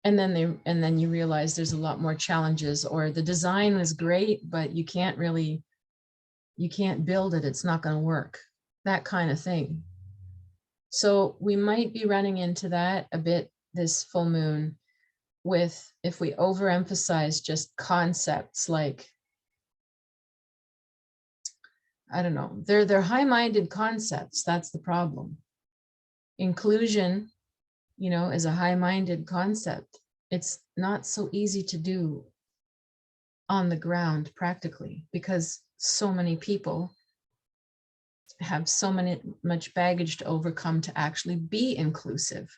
And then you realize there's a lot more challenges, or the design was great, but you can't build it. It's not going to work, that kind of thing. So we might be running into that a bit this full moon, with if we overemphasize just concepts like, I don't know, they're high-minded concepts. That's the problem. Inclusion, you know, is a high-minded concept. It's not so easy to do on the ground practically, because so many people have so much baggage to overcome to actually be inclusive.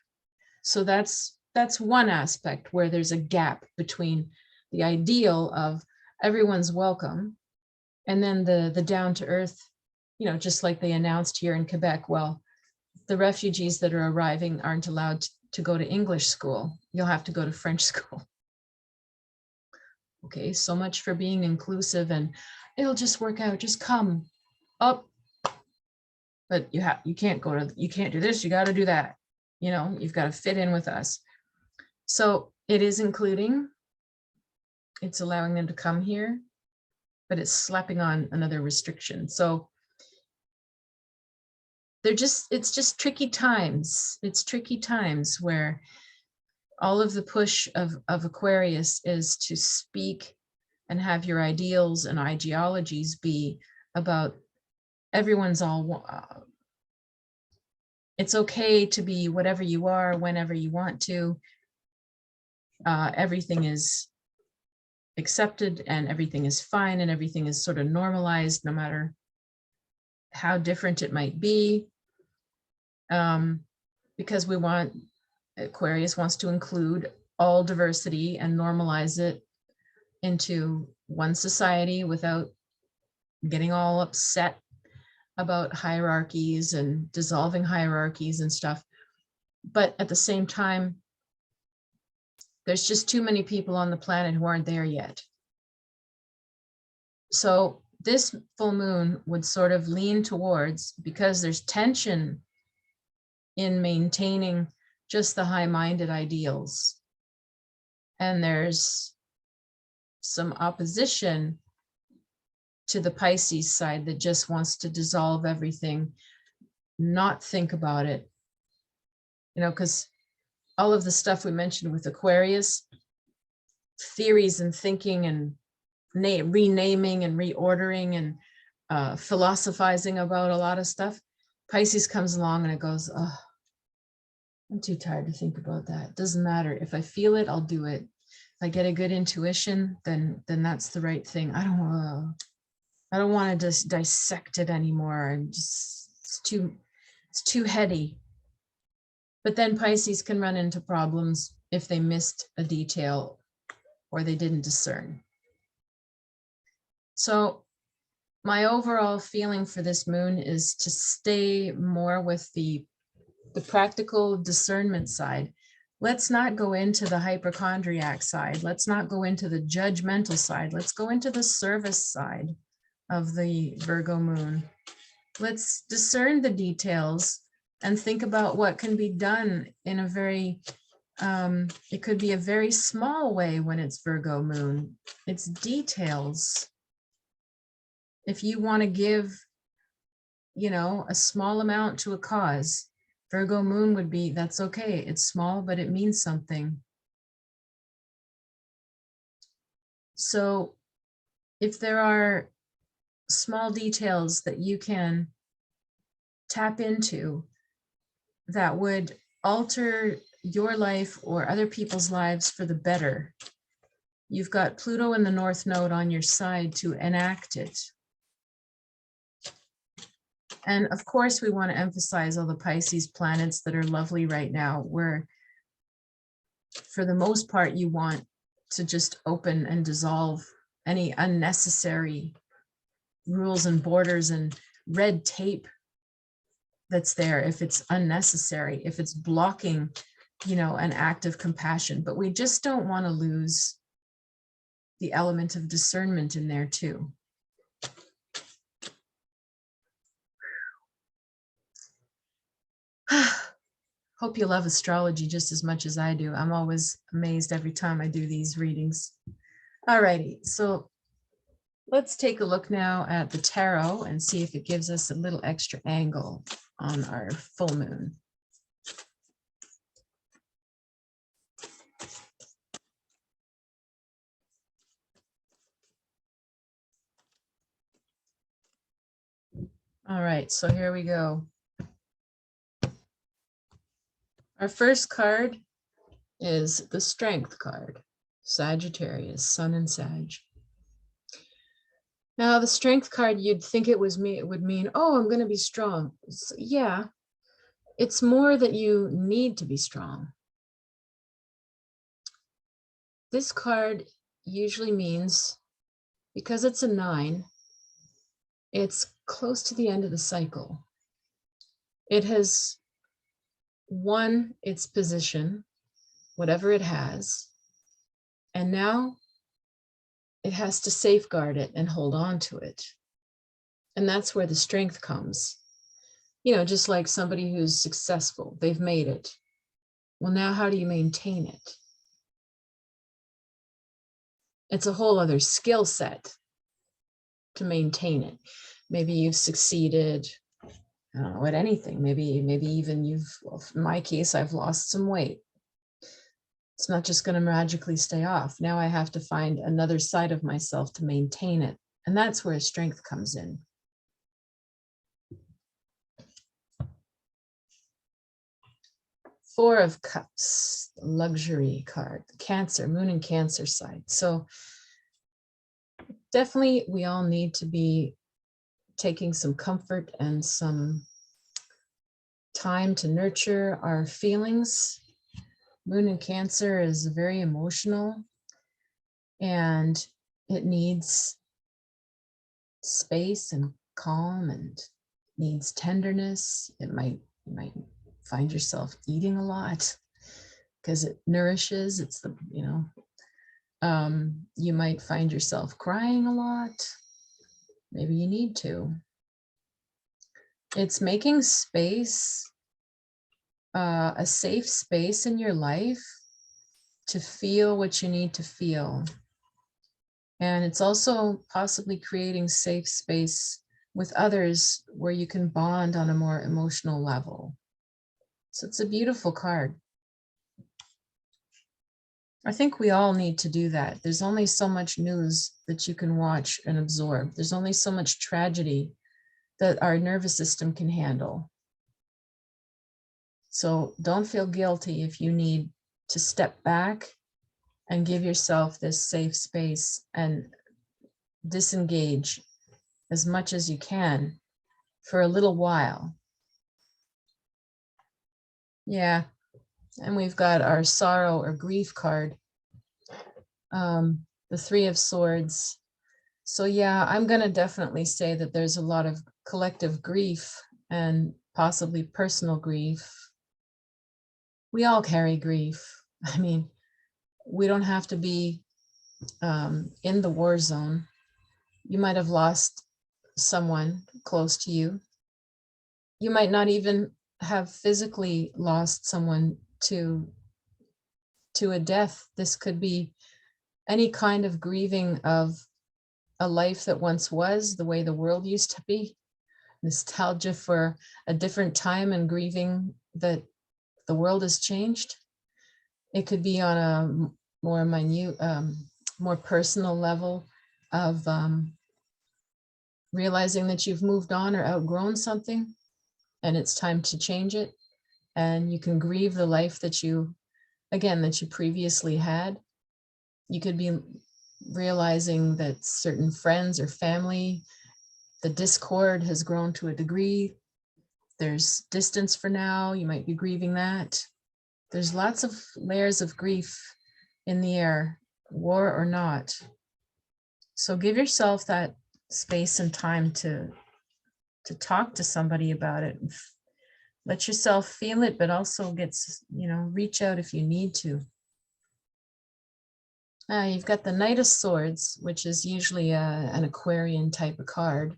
So that's one aspect where there's a gap between the ideal of everyone's welcome and then the down to earth, you know, just like they announced here in Quebec, well, the refugees that are arriving aren't allowed to go to English school. You'll have to go to French school. Okay, so much for being inclusive and it'll just work out, just come up. But you can't do this, you got to do that. You know, you've got to fit in with us. So it is including, it's allowing them to come here, but it's slapping on another restriction. So it's just tricky times. It's tricky times where all of the push of Aquarius is to speak and have your ideals and ideologies be about everyone's all, it's okay to be whatever you are, whenever you want to. Everything is accepted and everything is fine and everything is sort of normalized, no matter how different it might be. Because Aquarius wants to include all diversity and normalize it into one society without getting all upset about hierarchies and dissolving hierarchies and stuff. But at the same time, there's just too many people on the planet who aren't there yet. So this full moon would sort of lean towards, because there's tension in maintaining just the high-minded ideals, and there's some opposition to the Pisces side that just wants to dissolve everything, not think about it, you know, because all of the stuff we mentioned with Aquarius, theories and thinking and renaming and reordering and philosophizing about a lot of stuff, Pisces comes along and it goes, oh, I'm too tired to think about that. It doesn't matter. If I feel it, I'll do it. If I get a good intuition, then that's the right thing. I don't want to just dissect it anymore. It's too heady. But then Pisces can run into problems if they missed a detail or they didn't discern. So my overall feeling for this moon is to stay more with the practical discernment side. Let's not go into the hypochondriac side. Let's not go into the judgmental side. Let's go into the service side of the Virgo moon. Let's discern the details and think about what can be done in a very, it could be a very small way when it's Virgo moon. It's details. If you want to give, you know, a small amount to a cause, Virgo Moon would be, that's okay. It's small, but it means something. So if there are small details that you can tap into that would alter your life or other people's lives for the better, you've got Pluto in the North Node on your side to enact it. And of course, we want to emphasize all the Pisces planets that are lovely right now, where for the most part, you want to just open and dissolve any unnecessary rules and borders and red tape that's there, if it's unnecessary, if it's blocking, you know, an act of compassion. But we just don't want to lose the element of discernment in there too. Hope you love astrology just as much as I do. I'm always amazed every time I do these readings. All righty, so let's take a look now at the tarot and see if it gives us a little extra angle on our full moon. All right, so here we go. Our first card is the Strength card, Sagittarius, Sun and Sag. Now, the Strength card, you'd think it would mean, oh, I'm going to be strong. Yeah, it's more that you need to be strong. This card usually means, because it's a 9, it's close to the end of the cycle. It has won its position, whatever it has, and now it has to safeguard it and hold on to it. And that's where the strength comes. You know, just like somebody who's successful, they've made it. Well, now how do you maintain it? It's a whole other skill set to maintain it. Maybe you've succeeded, I don't know, at anything. Maybe even well, in my case, I've lost some weight. It's not just going to magically stay off. Now I have to find another side of myself to maintain it. And that's where strength comes in. Four of Cups, the luxury card, the Cancer, Moon and Cancer side. So definitely we all need to be taking some comfort and some time to nurture our feelings. Moon in Cancer is very emotional and it needs space and calm and needs tenderness. You might find yourself eating a lot because it nourishes. It's the, you know, you might find yourself crying a lot. Maybe you need to. It's making space, a safe space in your life to feel what you need to feel. And it's also possibly creating safe space with others where you can bond on a more emotional level. So it's a beautiful card. I think we all need to do that. There's only so much news that you can watch and absorb. There's only so much tragedy that our nervous system can handle. So don't feel guilty if you need to step back and give yourself this safe space and disengage as much as you can for a little while. Yeah, and we've got our sorrow or grief card, the Three of Swords. So yeah, I'm going to definitely say that there's a lot of collective grief and possibly personal grief. We all carry grief. I mean, we don't have to be in the war zone. You might have lost someone close to you. You might not even have physically lost someone to a death. This could be any kind of grieving of a life that once was, the way the world used to be, nostalgia for a different time and grieving that the world has changed. It could be on a more minute, more personal level of realizing that you've moved on or outgrown something and it's time to change it. And you can grieve the life that you previously had. You could be realizing that certain friends or family, the discord has grown to a degree. There's distance for now. You might be grieving that. There's lots of layers of grief in the air, war or not. So give yourself that space and time to talk to somebody about it. Let yourself feel it, but also reach out if you need to. You've got the Knight of Swords, which is usually an Aquarian type of card.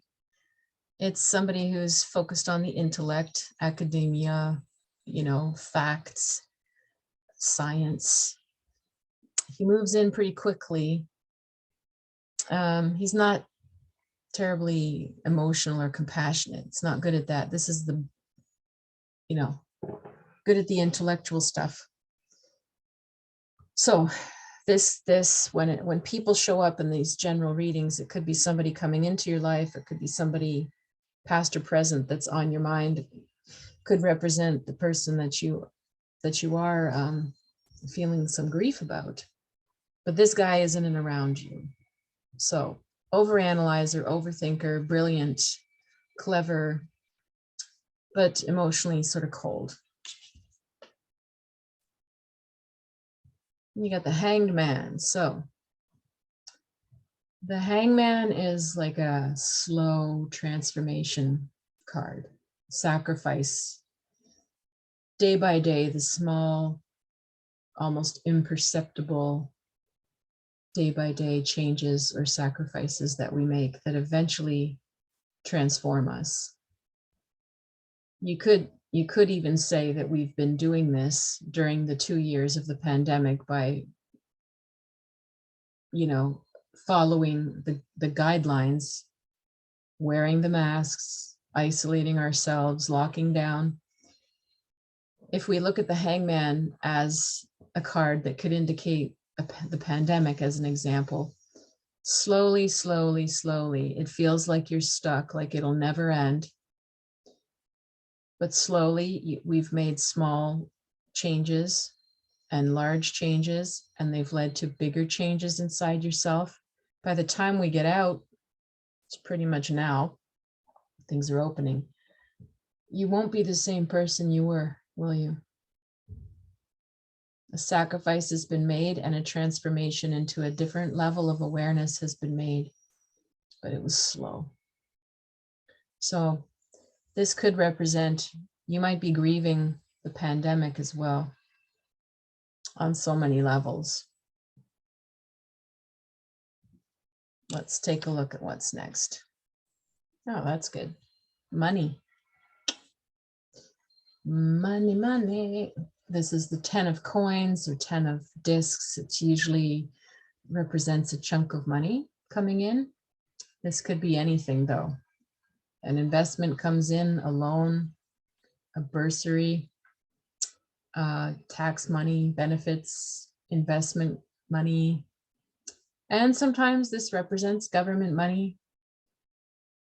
It's somebody who's focused on the intellect, academia, facts, science. He moves in pretty quickly. He's not terribly emotional or compassionate. It's not good at that. This is the, good at the intellectual stuff. So when people show up in these general readings, it could be somebody coming into your life. It could be somebody past or present that's on your mind. Could represent the person that you are feeling some grief about. But this guy is in and around you. So overanalyzer, overthinker, brilliant, clever, but emotionally sort of cold. You got the Hanged Man. So the Hangman is like a slow transformation card. Sacrifice. Day by day, the small, almost imperceptible day by day changes or sacrifices that we make that eventually transform us. You could even say that we've been doing this during the 2 years of the pandemic by, following the guidelines, wearing the masks, isolating ourselves, locking down. If we look at the Hangman as a card that could indicate the pandemic as an example, slowly, slowly, slowly, it feels like you're stuck, like it'll never end. But slowly, we've made small changes and large changes, and they've led to bigger changes inside yourself. By the time we get out, it's pretty much now, things are opening. You won't be the same person you were, will you? A sacrifice has been made and a transformation into a different level of awareness has been made, but it was slow. So this could represent, you might be grieving the pandemic as well on so many levels. Let's take a look at what's next. Oh, that's good. Money. Money, money. This is the 10 of coins or 10 of discs. It usually represents a chunk of money coming in. This could be anything though. An investment comes in, a loan, a bursary, tax money, benefits, investment money. And sometimes this represents government money.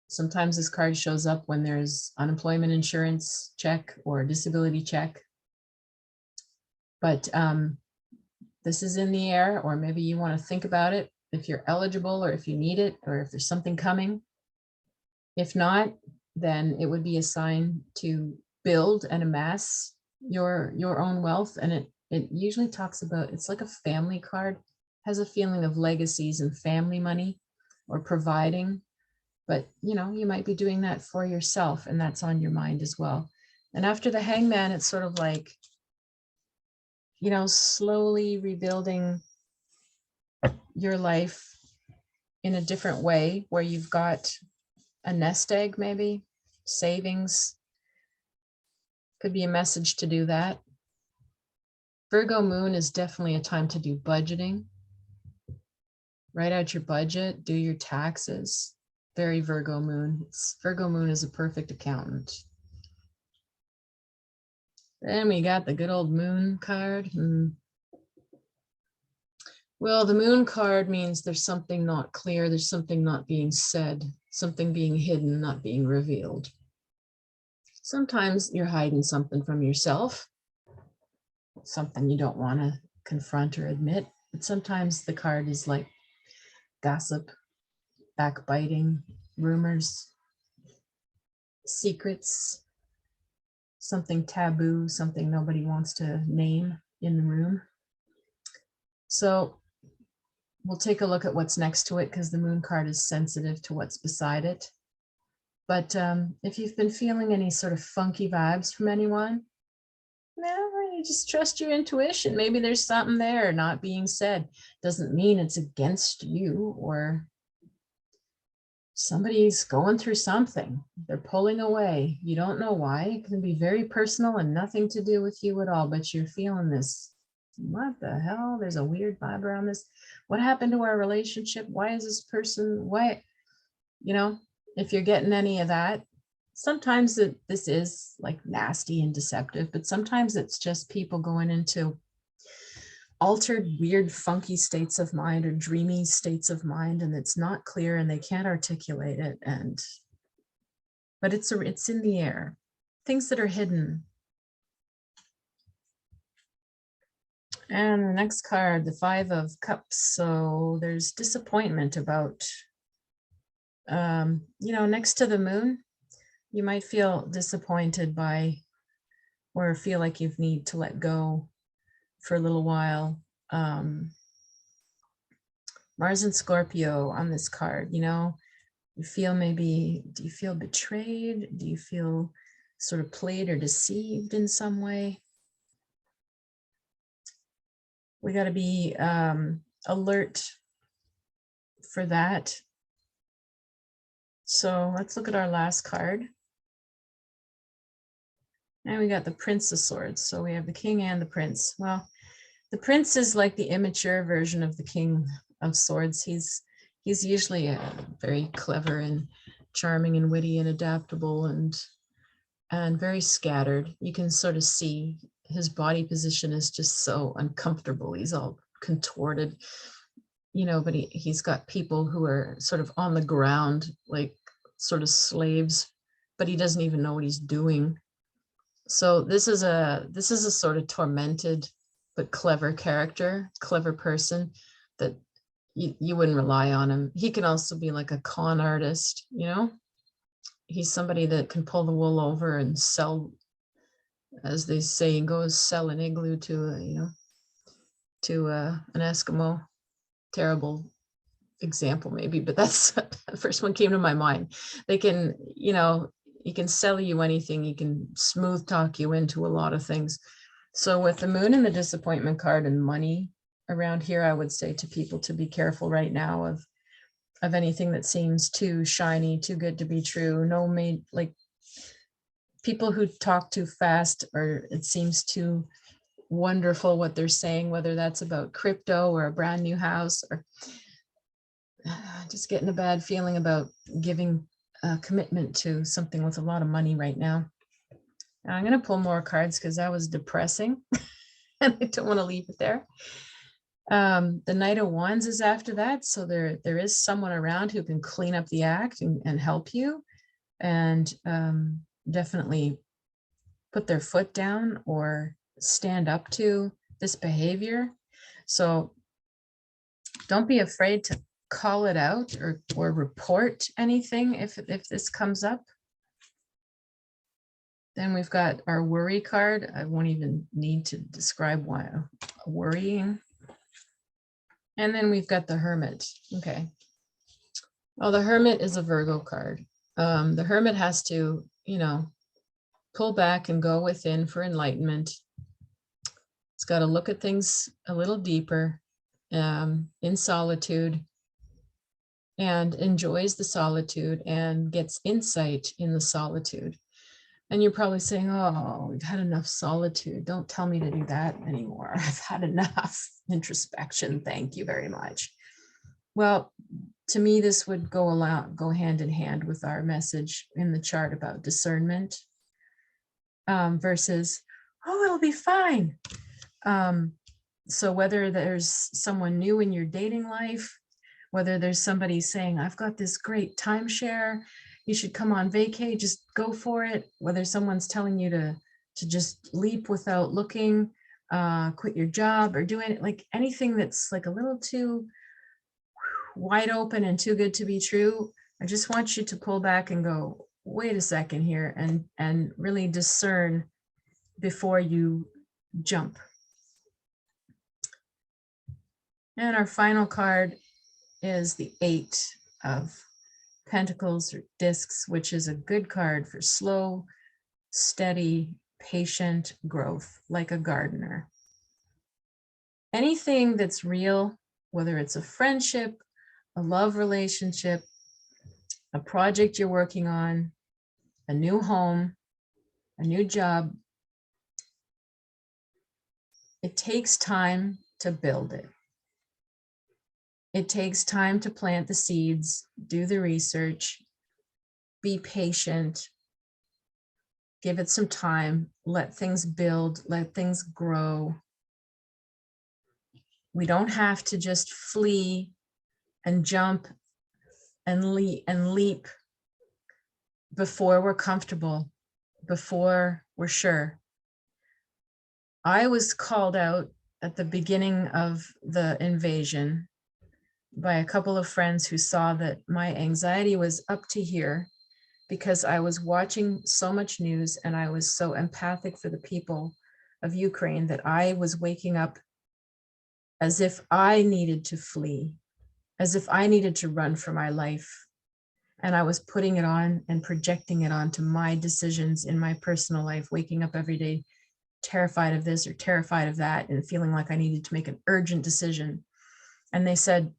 Sometimes this card shows up when there's unemployment insurance check or disability check. But this is in the air, or maybe you want to think about it if you're eligible or if you need it or if there's something coming. If not, then it would be a sign to build and amass your own wealth. And it usually talks about, it's like a family card, has a feeling of legacies and family money or providing. But you might be doing that for yourself, and that's on your mind as well. And after the Hangman, it's sort of like, slowly rebuilding your life in a different way, where you've got a nest egg, maybe savings. Could be a message to do that. Virgo Moon is definitely a time to do budgeting, write out your budget, do your taxes. Very Virgo Moon. Virgo Moon is a perfect accountant. Then we got the good old Moon card. Well, the Moon card means there's something not clear, there's something not being said, something being hidden, not being revealed. Sometimes you're hiding something from yourself, something you don't want to confront or admit. But sometimes the card is like gossip, backbiting, rumors, secrets, something taboo, something nobody wants to name in the room. So we'll take a look at what's next to it because the Moon card is sensitive to what's beside it. But if you've been feeling any sort of funky vibes from anyone, no, you just trust your intuition. Maybe there's something there not being said. Doesn't mean it's against you, or somebody's going through something. They're pulling away. You don't know why. It can be very personal and nothing to do with you at all, but you're feeling this. What the hell? There's a weird vibe around this. What happened to our relationship? Why is this person? Why? You know, if you're getting any of that, sometimes this is like nasty and deceptive, but sometimes it's just people going into altered, weird, funky states of mind or dreamy states of mind, and it's not clear and they can't articulate it. But it's in the air. Things that are hidden. And the next card, the 5 of Cups. So there's disappointment about, next to the Moon, you might feel disappointed by, or feel like you need to let go for a little while. Mars and Scorpio on this card, you feel maybe, do you feel betrayed? Do you feel sort of played or deceived in some way? We got to be alert for that. So let's look at our last card. And we got the Prince of Swords. So we have the King and the Prince. Well, the Prince is like the immature version of the King of Swords. He's usually very clever and charming and witty and adaptable and very scattered. You can sort of see his body position is just so uncomfortable. He's all contorted, but he's got people who are sort of on the ground, like sort of slaves, but he doesn't even know what he's doing. So this is a sort of tormented but clever character, clever person that you wouldn't rely on him. He can also be like a con artist, He's somebody that can pull the wool over and sell, as they say, sell an igloo to an Eskimo. Terrible example maybe, but that's the first one came to my mind. They can, he can sell you anything. He can smooth talk you into a lot of things. So with the Moon and the disappointment card and money around here, I would say to people to be careful right now of anything that seems too shiny, too good to be true. Like people who talk too fast, or it seems too wonderful what they're saying, whether that's about crypto or a brand new house, or just getting a bad feeling about giving a commitment to something with a lot of money right now. I'm going to pull more cards because that was depressing and I don't want to leave it there. The Knight of Wands is after that. So there is someone around who can clean up the act and help you, and definitely put their foot down or stand up to this behavior. So don't be afraid to call it out or report anything if this comes up. Then we've got our worry card. I won't even need to describe why worrying. And then we've got the Hermit. Okay. Well, the Hermit is a Virgo card. The Hermit has to, pull back and go within for enlightenment. It's got to look at things a little deeper, in solitude, and enjoys the solitude and gets insight in the solitude. And you're probably saying, oh, we've had enough solitude. Don't tell me to do that anymore. I've had enough introspection. Thank you very much. Well, to me, this would go hand in hand with our message in the chart about discernment, versus, oh, it'll be fine. So whether there's someone new in your dating life, whether there's somebody saying, I've got this great timeshare, you should come on vacay, just go for it. Whether someone's telling you to just leap without looking, quit your job, or do it, like anything that's like a little too wide open and too good to be true, I just want you to pull back and go, wait a second here, and really discern before you jump. And our final card is the 8 of Pentacles, or discs, which is a good card for slow, steady, patient growth, like a gardener. Anything that's real, whether it's a friendship, a love relationship, a project you're working on, a new home, a new job, it takes time to build it. It takes time to plant the seeds, do the research, be patient, give it some time, let things build, let things grow. We don't have to just flee and jump and leap before we're comfortable, before we're sure. I was called out at the beginning of the invasion by a couple of friends who saw that my anxiety was up to here because I was watching so much news and I was so empathic for the people of Ukraine that I was waking up as if I needed to flee, as if I needed to run for my life. And I was putting it on and projecting it onto my decisions in my personal life, waking up every day terrified of this or terrified of that and feeling like I needed to make an urgent decision. And they said,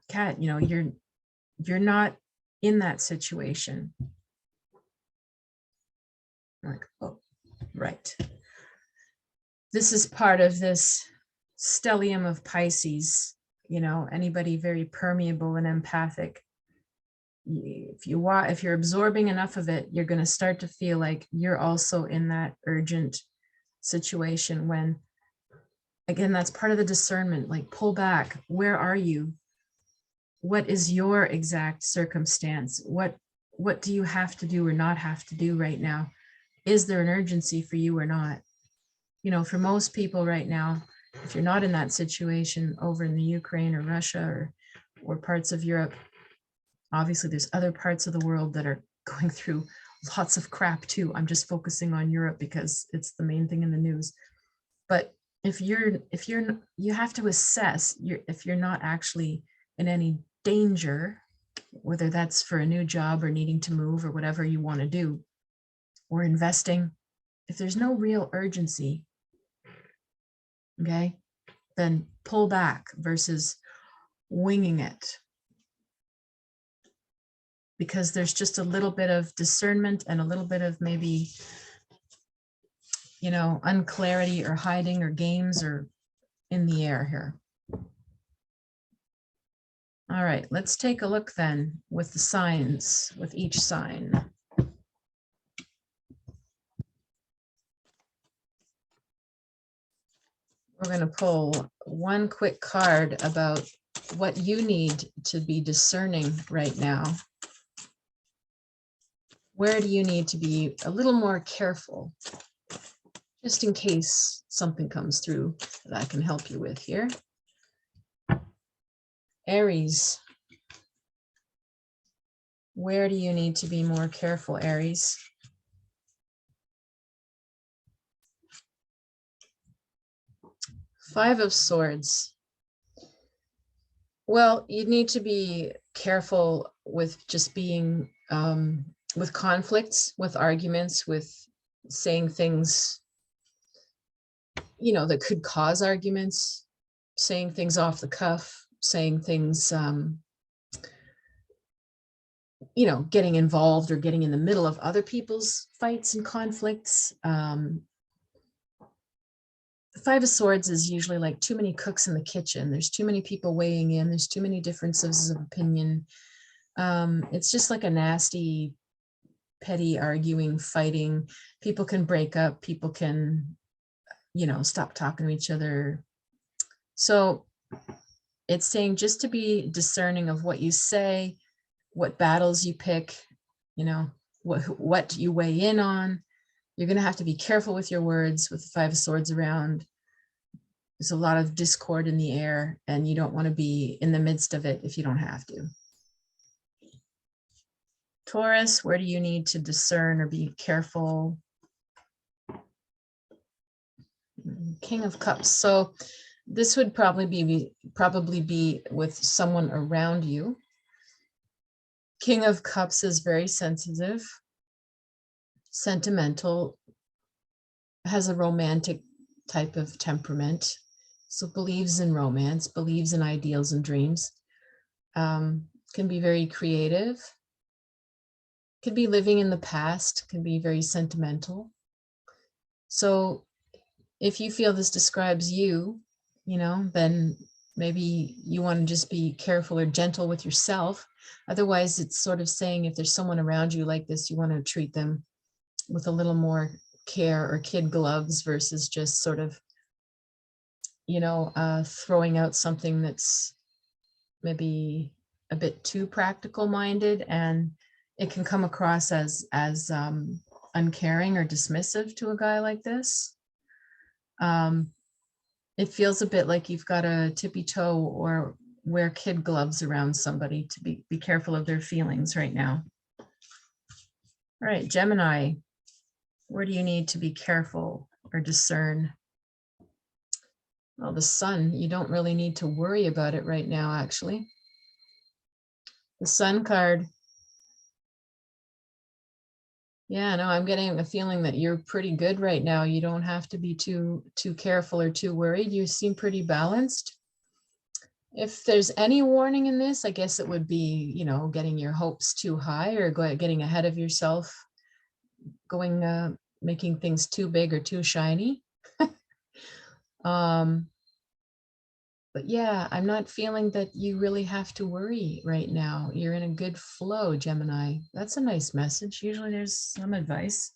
Kat, you know, you're not in that situation. I'm like, oh, right. This is part of this stellium of Pisces, you know, anybody very permeable and empathic. If you're absorbing enough of it, you're going to start to feel like you're also in that urgent situation when, again, that's part of the discernment, like pull back. Where are you? What is your exact circumstance? What do you have to do or not have to do right now? Is there an urgency for you or not? You know, for most people right now, if you're not in that situation over in the Ukraine or Russia or parts of Europe, obviously there's other parts of the world that are going through lots of crap too. I'm just focusing on Europe because it's the main thing in the news. But if you have to assess if you're not actually in any danger, whether that's for a new job or needing to move or whatever you want to do, or investing, if there's no real urgency, okay, then pull back versus winging it. Because there's just a little bit of discernment and a little bit of maybe, you know, unclarity or hiding or games or in the air here. All right, let's take a look then with the signs, with each sign. We're going to pull one quick card about what you need to be discerning right now. Where do you need to be a little more careful, just in case something comes through that I can help you with here? Aries, where do you need to be more careful, Aries? Five of Swords. Well, you need to be careful with just being, with conflicts, with arguments, with saying things, you know, that could cause arguments, saying things off the cuff, saying things, you know, getting involved or getting in the middle of other people's fights and conflicts. Five of Swords is usually like too many cooks in the kitchen. There's too many people weighing in. There's too many differences of opinion. It's just like a nasty, petty arguing, fighting. People can break up. People can, stop talking to each other. So it's saying just to be discerning of what you say, what battles you pick, what you weigh in on. You're going to have to be careful with your words with the Five of Swords around. There's a lot of discord in the air, and you don't want to be in the midst of it if you don't have to. Taurus, where do you need to discern or be careful? King of Cups. So this would probably be with someone around you. King of Cups is very sensitive, sentimental, has a romantic type of temperament. So believes in romance, believes in ideals and dreams, can be very creative, could be living in the past, can be very sentimental. So if you feel this describes you, then maybe you want to just be careful or gentle with yourself. Otherwise, it's sort of saying if there's someone around you like this, you want to treat them with a little more care or kid gloves versus just sort of, throwing out something that's maybe a bit too practical minded, and it can come across as uncaring or dismissive to a guy like this. It feels a bit like you've got to tippy toe or wear kid gloves around somebody to be careful of their feelings right now. All right, Gemini, where do you need to be careful or discern? Well, the Sun, you don't really need to worry about it right now, actually. The Sun card. Yeah, no, I'm getting a feeling that you're pretty good right now. You don't have to be too careful or too worried. You seem pretty balanced. If there's any warning in this, I guess it would be, getting your hopes too high or getting ahead of yourself, making things too big or too shiny. But yeah, I'm not feeling that you really have to worry right now. You're in a good flow, Gemini. That's a nice message. Usually there's some advice,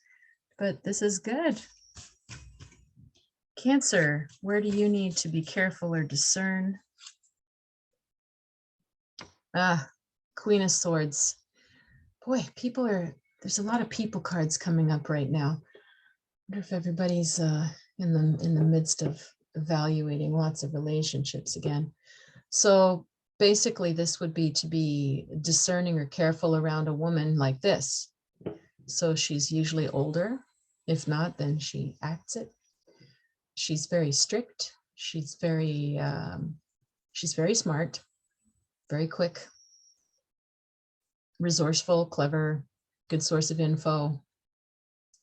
but this is good. Cancer, where do you need to be careful or discern? Queen of Swords. Boy, there's a lot of people cards coming up right now. I wonder if everybody's in the midst of evaluating lots of relationships again. So basically this would be to be discerning or careful around a woman like this. So she's usually older. If not, then she acts it. She's very strict. She's very smart, very quick, resourceful, clever, good source of info,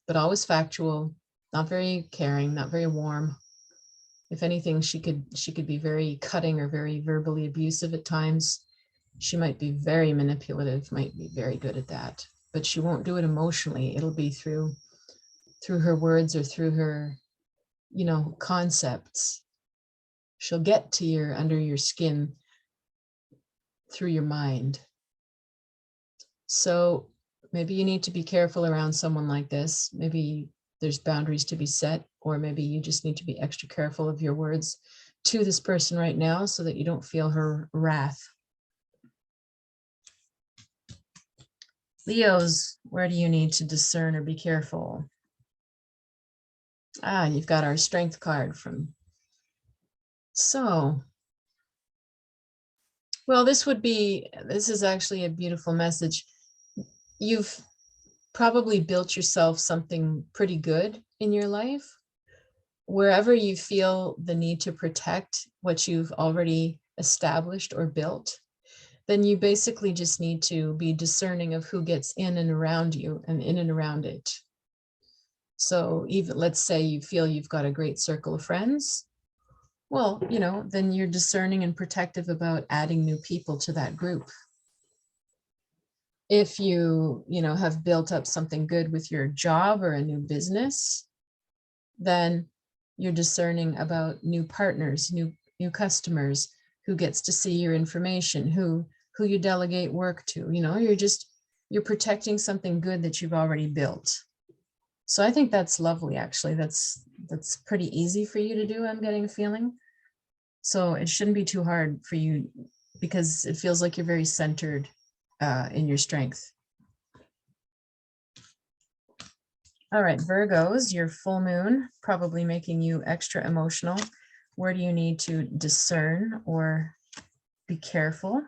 but always factual, not very caring, not very warm. If anything, she could be very cutting or very verbally abusive at times. She might be very manipulative, might be very good at that, but she won't do it emotionally. It'll be through her words or through her, concepts. She'll get to under your skin through your mind. So maybe you need to be careful around someone like this. Maybe there's boundaries to be set, or maybe you just need to be extra careful of your words to this person right now so that you don't feel her wrath. Leos, where do you need to discern or be careful? You've got our Strength card from. So, well, this is actually a beautiful message. You've probably built yourself something pretty good in your life. Wherever you feel the need to protect what you've already established or built, then you basically just need to be discerning of who gets in and around you and in and around it. So even let's say you feel you've got a great circle of friends, well, then you're discerning and protective about adding new people to that group. If you, have built up something good with your job or a new business, then You're discerning about new partners, new customers, who gets to see your information, who you delegate work to. You know, you're protecting something good that you've already built. So I think that's lovely, actually. That's pretty easy for you to do, I'm getting a feeling. So it shouldn't be too hard for you, because it feels like you're very centered in your strength. All right, Virgos, your full moon probably making you extra emotional. Where do you need to discern or be careful?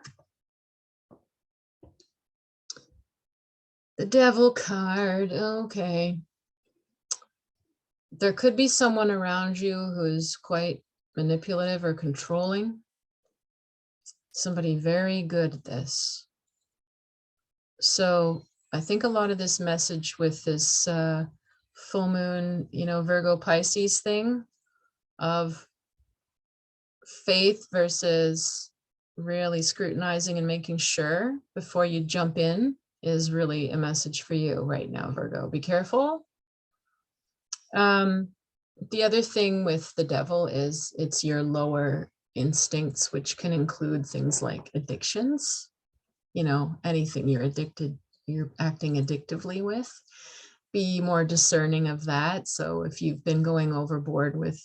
The Devil card, okay. There could be someone around you who's quite manipulative or controlling. Somebody very good at this. So I think a lot of this message with this full moon, you know, Virgo Pisces thing of faith versus really scrutinizing and making sure before you jump in is really a message for you right now, Virgo. Be careful. The other thing with the Devil is it's your lower instincts, which can include things like addictions. You know, anything you're acting addictively with. Be more discerning of that. So if you've been going overboard with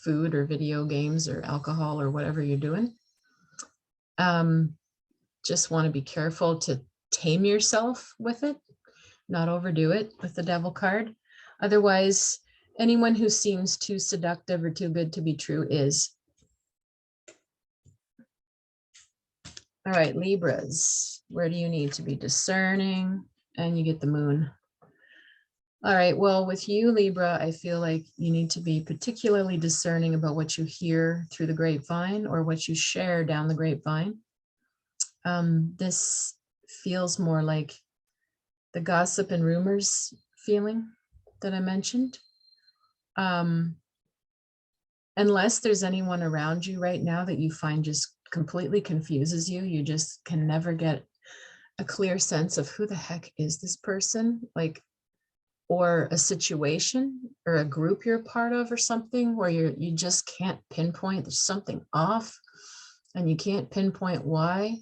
food or video games or alcohol or whatever you're doing, just want to be careful to tame yourself with it, not overdo it with the Devil card. Otherwise, anyone who seems too seductive or too good to be true is. All right, Libras, where do you need to be discerning? And you get the moon. All right, well, with you, Libra, I feel like you need to be particularly discerning about what you hear through the grapevine or what you share down the grapevine. This feels more like the gossip and rumors feeling that I mentioned. Unless there's anyone around you right now that you find just completely confuses you, you just can never get a clear sense of who the heck is this person, like, or a situation or a group you're a part of or something where you just can't pinpoint, there's something off and you can't pinpoint why.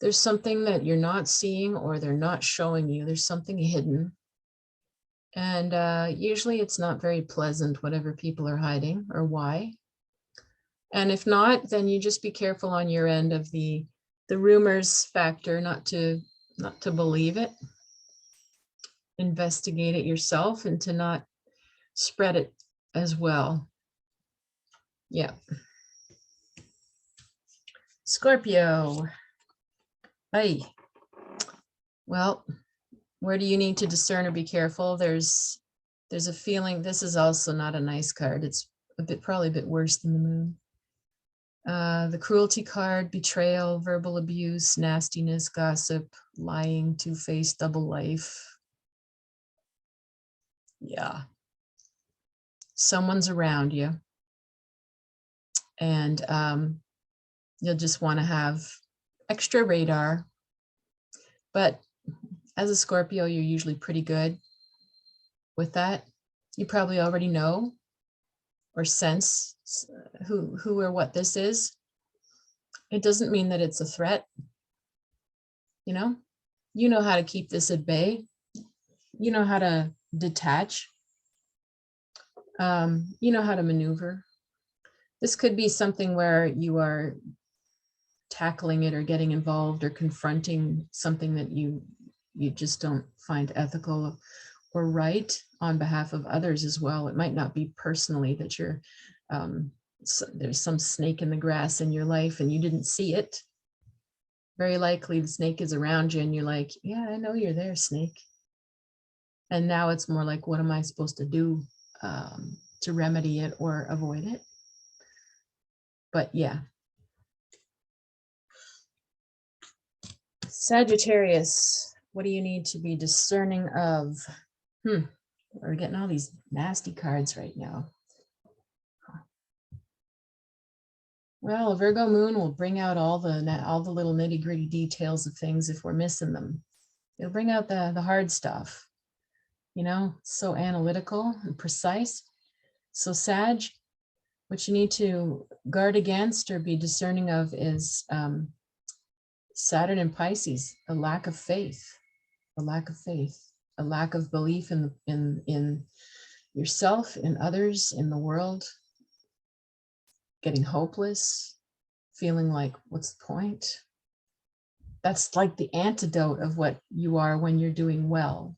There's something that you're not seeing or they're not showing you. There's something hidden. And usually it's not very pleasant, whatever people are hiding or why. And if not, then you just be careful on your end of the rumors factor, not to believe it. Investigate it yourself and to not spread it as well. Yeah. Scorpio. Hey. Well, where do you need to discern or be careful? There's a feeling, this is also not a nice card. It's probably a bit worse than the moon. The cruelty card, betrayal, verbal abuse, nastiness, gossip, lying, two-faced, double life. Yeah. Someone's around you. And you'll just want to have extra radar. But as a Scorpio, you're usually pretty good with that. You probably already know or sense who or what this is. It doesn't mean that it's a threat. You know how to keep this at bay. You know how to detach. You know how to maneuver. This could be something where you are tackling it or getting involved or confronting something that you just don't find ethical or right on behalf of others as well. It might not be personally that you're there's some snake in the grass in your life and you didn't see it. Very likely the snake is around you and you're like, yeah, I know you're there, snake. And now it's more like, what am I supposed to do to remedy it or avoid it? But yeah. Sagittarius, what do you need to be discerning of? We're getting all these nasty cards right now. Well, a Virgo moon will bring out all the little nitty-gritty details of things if we're missing them. It'll bring out the hard stuff. So analytical and precise. So Sag, What you need to guard against or be discerning of is Saturn in Pisces, a lack of faith, a lack of faith, a lack of belief in yourself, in others, in the world, getting hopeless, feeling like, what's the point? That's like the antidote of what you are when you're doing well.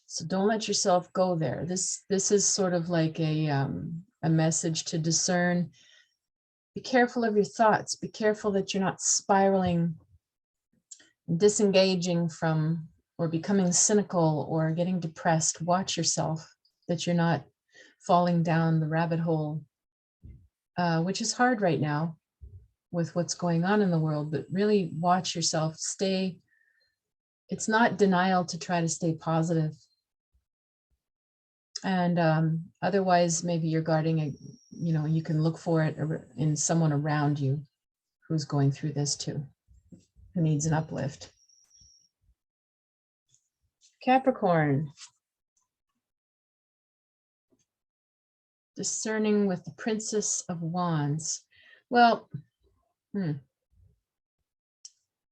So don't let yourself go there. This is sort of like a message to discern. Be careful of your thoughts. Be careful that you're not spiraling, disengaging from, or becoming cynical or getting depressed. Watch yourself, that you're not falling down the rabbit hole, which is hard right now with what's going on in the world, but really watch yourself. It's not denial to try to stay positive. And otherwise, maybe you're guarding you can look for it in someone around you who's going through this too, who needs an uplift. Capricorn. Discerning with the Princess of Wands. Well,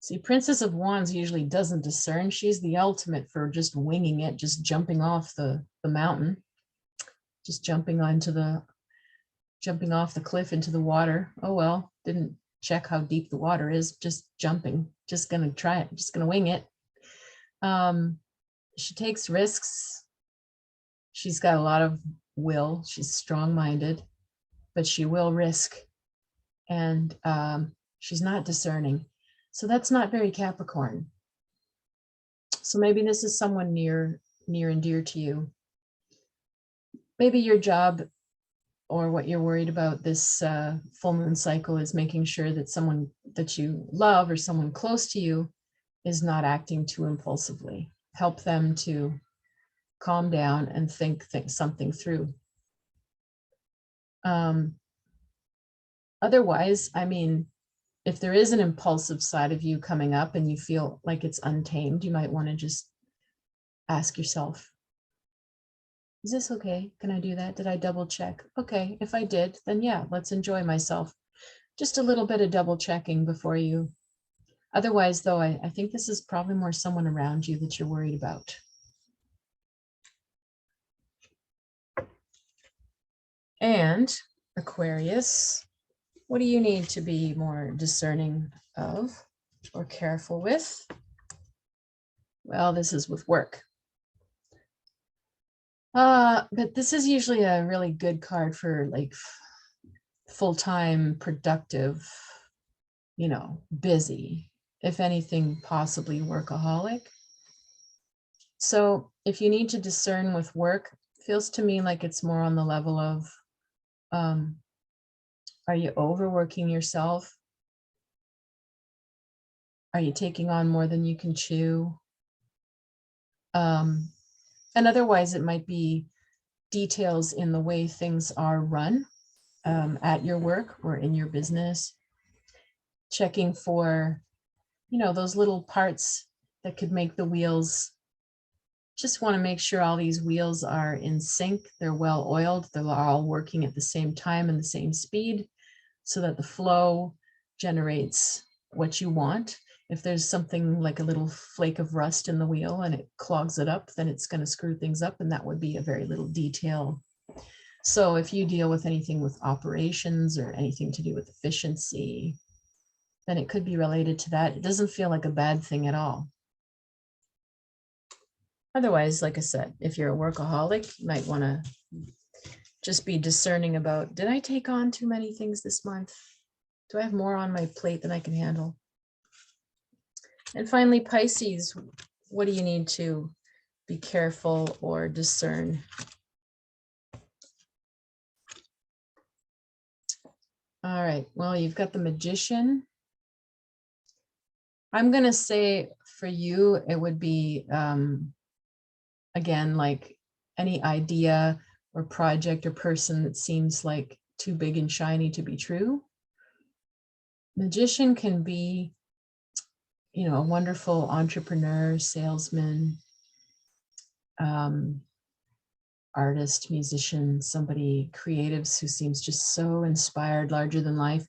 see, Princess of Wands usually doesn't discern. She's the ultimate for just winging it, just jumping off the mountain, just jumping off the cliff into the water. Oh, well, didn't check how deep the water is, just jumping, just gonna try it, just gonna wing it. She takes risks. She's got a lot of will. She's strong-minded, but she will risk. And she's not discerning. So that's not very Capricorn. So maybe this is someone near and dear to you. Maybe your job or what you're worried about this full moon cycle is making sure that someone that you love or someone close to you is not acting too impulsively. Help them to calm down and think something through. Otherwise, I mean, if there is an impulsive side of you coming up and you feel like it's untamed, you might want to just ask yourself, is this okay? Can I do that? Did I double check? Okay, if I did, then yeah, let's enjoy myself. Just a little bit of double checking before you. Otherwise, though, I think this is probably more someone around you that you're worried about. And Aquarius, what do you need to be more discerning of or careful with? Well, this is with work. But this is usually a really good card for like full-time, productive, busy, if anything, possibly workaholic. So if you need to discern with work, feels to me like it's more on the level of, are you overworking yourself? Are you taking on more than you can chew? And otherwise, it might be details in the way things are run at your work or in your business. Checking for, those little parts that could make the wheels. Just want to make sure all these wheels are in sync. They're well oiled. They're all working at the same time and the same speed so that the flow generates what you want. If there's something like a little flake of rust in the wheel and it clogs it up, then it's going to screw things up, and that would be a very little detail. So if you deal with anything with operations or anything to do with efficiency, then it could be related to that. It doesn't feel like a bad thing at all. Otherwise, like I said, if you're a workaholic, you might want to just be discerning about, did I take on too many things this month? Do I have more on my plate than I can handle? And finally, Pisces, what do you need to be careful or discern? All right, well, you've got the Magician. I'm going to say for you, it would be, again, like any idea or project or person that seems like too big and shiny to be true. Magician can be, a wonderful entrepreneur, salesman, artist, musician, somebody creatives who seems just so inspired, larger than life.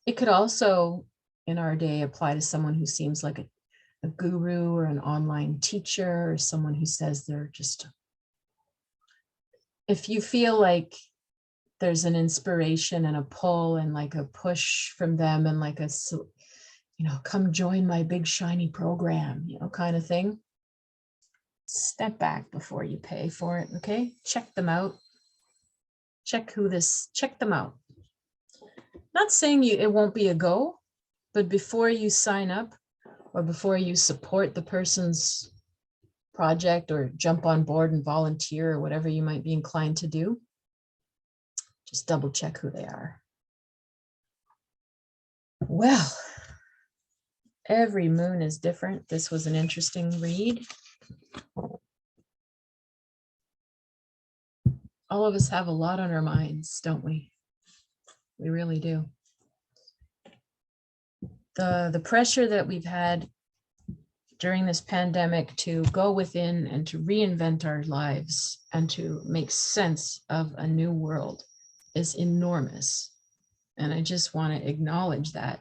It could also, in our day, apply to someone who seems like a guru or an online teacher, or someone who says they're just, if you feel like there's an inspiration and a pull and like a push from them and like a, come join my big shiny program, kind of thing. Step back before you pay for it, okay? Check them out. Check them out. Not saying it won't be a go, but before you sign up or before you support the person's project or jump on board and volunteer or whatever you might be inclined to do, just double check who they are. Well, every moon is different. This was an interesting read. All of us have a lot on our minds, don't we? We really do. The pressure that we've had during this pandemic to go within and to reinvent our lives and to make sense of a new world is enormous. And I just want to acknowledge that.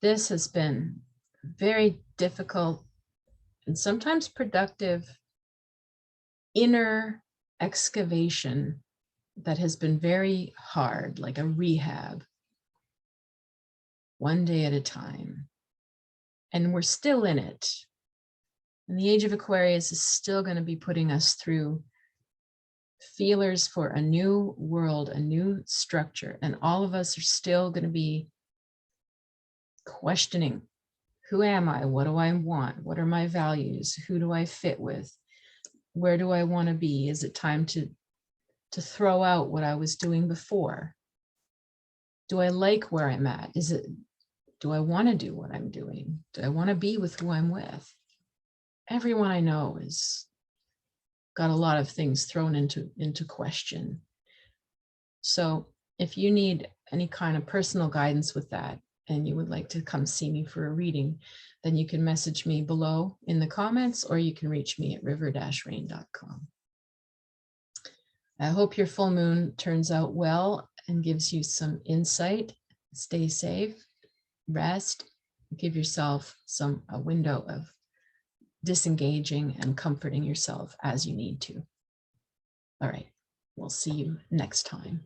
This has been very difficult and sometimes productive inner excavation that has been very hard, like a rehab, one day at a time. And we're still in it. And the age of Aquarius is still going to be putting us through feelers for a new world, a new structure. And all of us are still going to be questioning, who am I? What do I want? What are my values? Who do I fit with? Where do I want to be? Is it time to throw out what I was doing before? Do I like where I'm at? Do I want to do what I'm doing? Do I want to be with who I'm with? Everyone I know has got a lot of things thrown into question. So if you need any kind of personal guidance with that, and you would like to come see me for a reading, then you can message me below in the comments, or you can reach me at river.rain.info. I hope your full moon turns out well and gives you some insight. Stay safe, rest, give yourself a window of disengaging and comforting yourself as you need to. All right, we'll see you next time.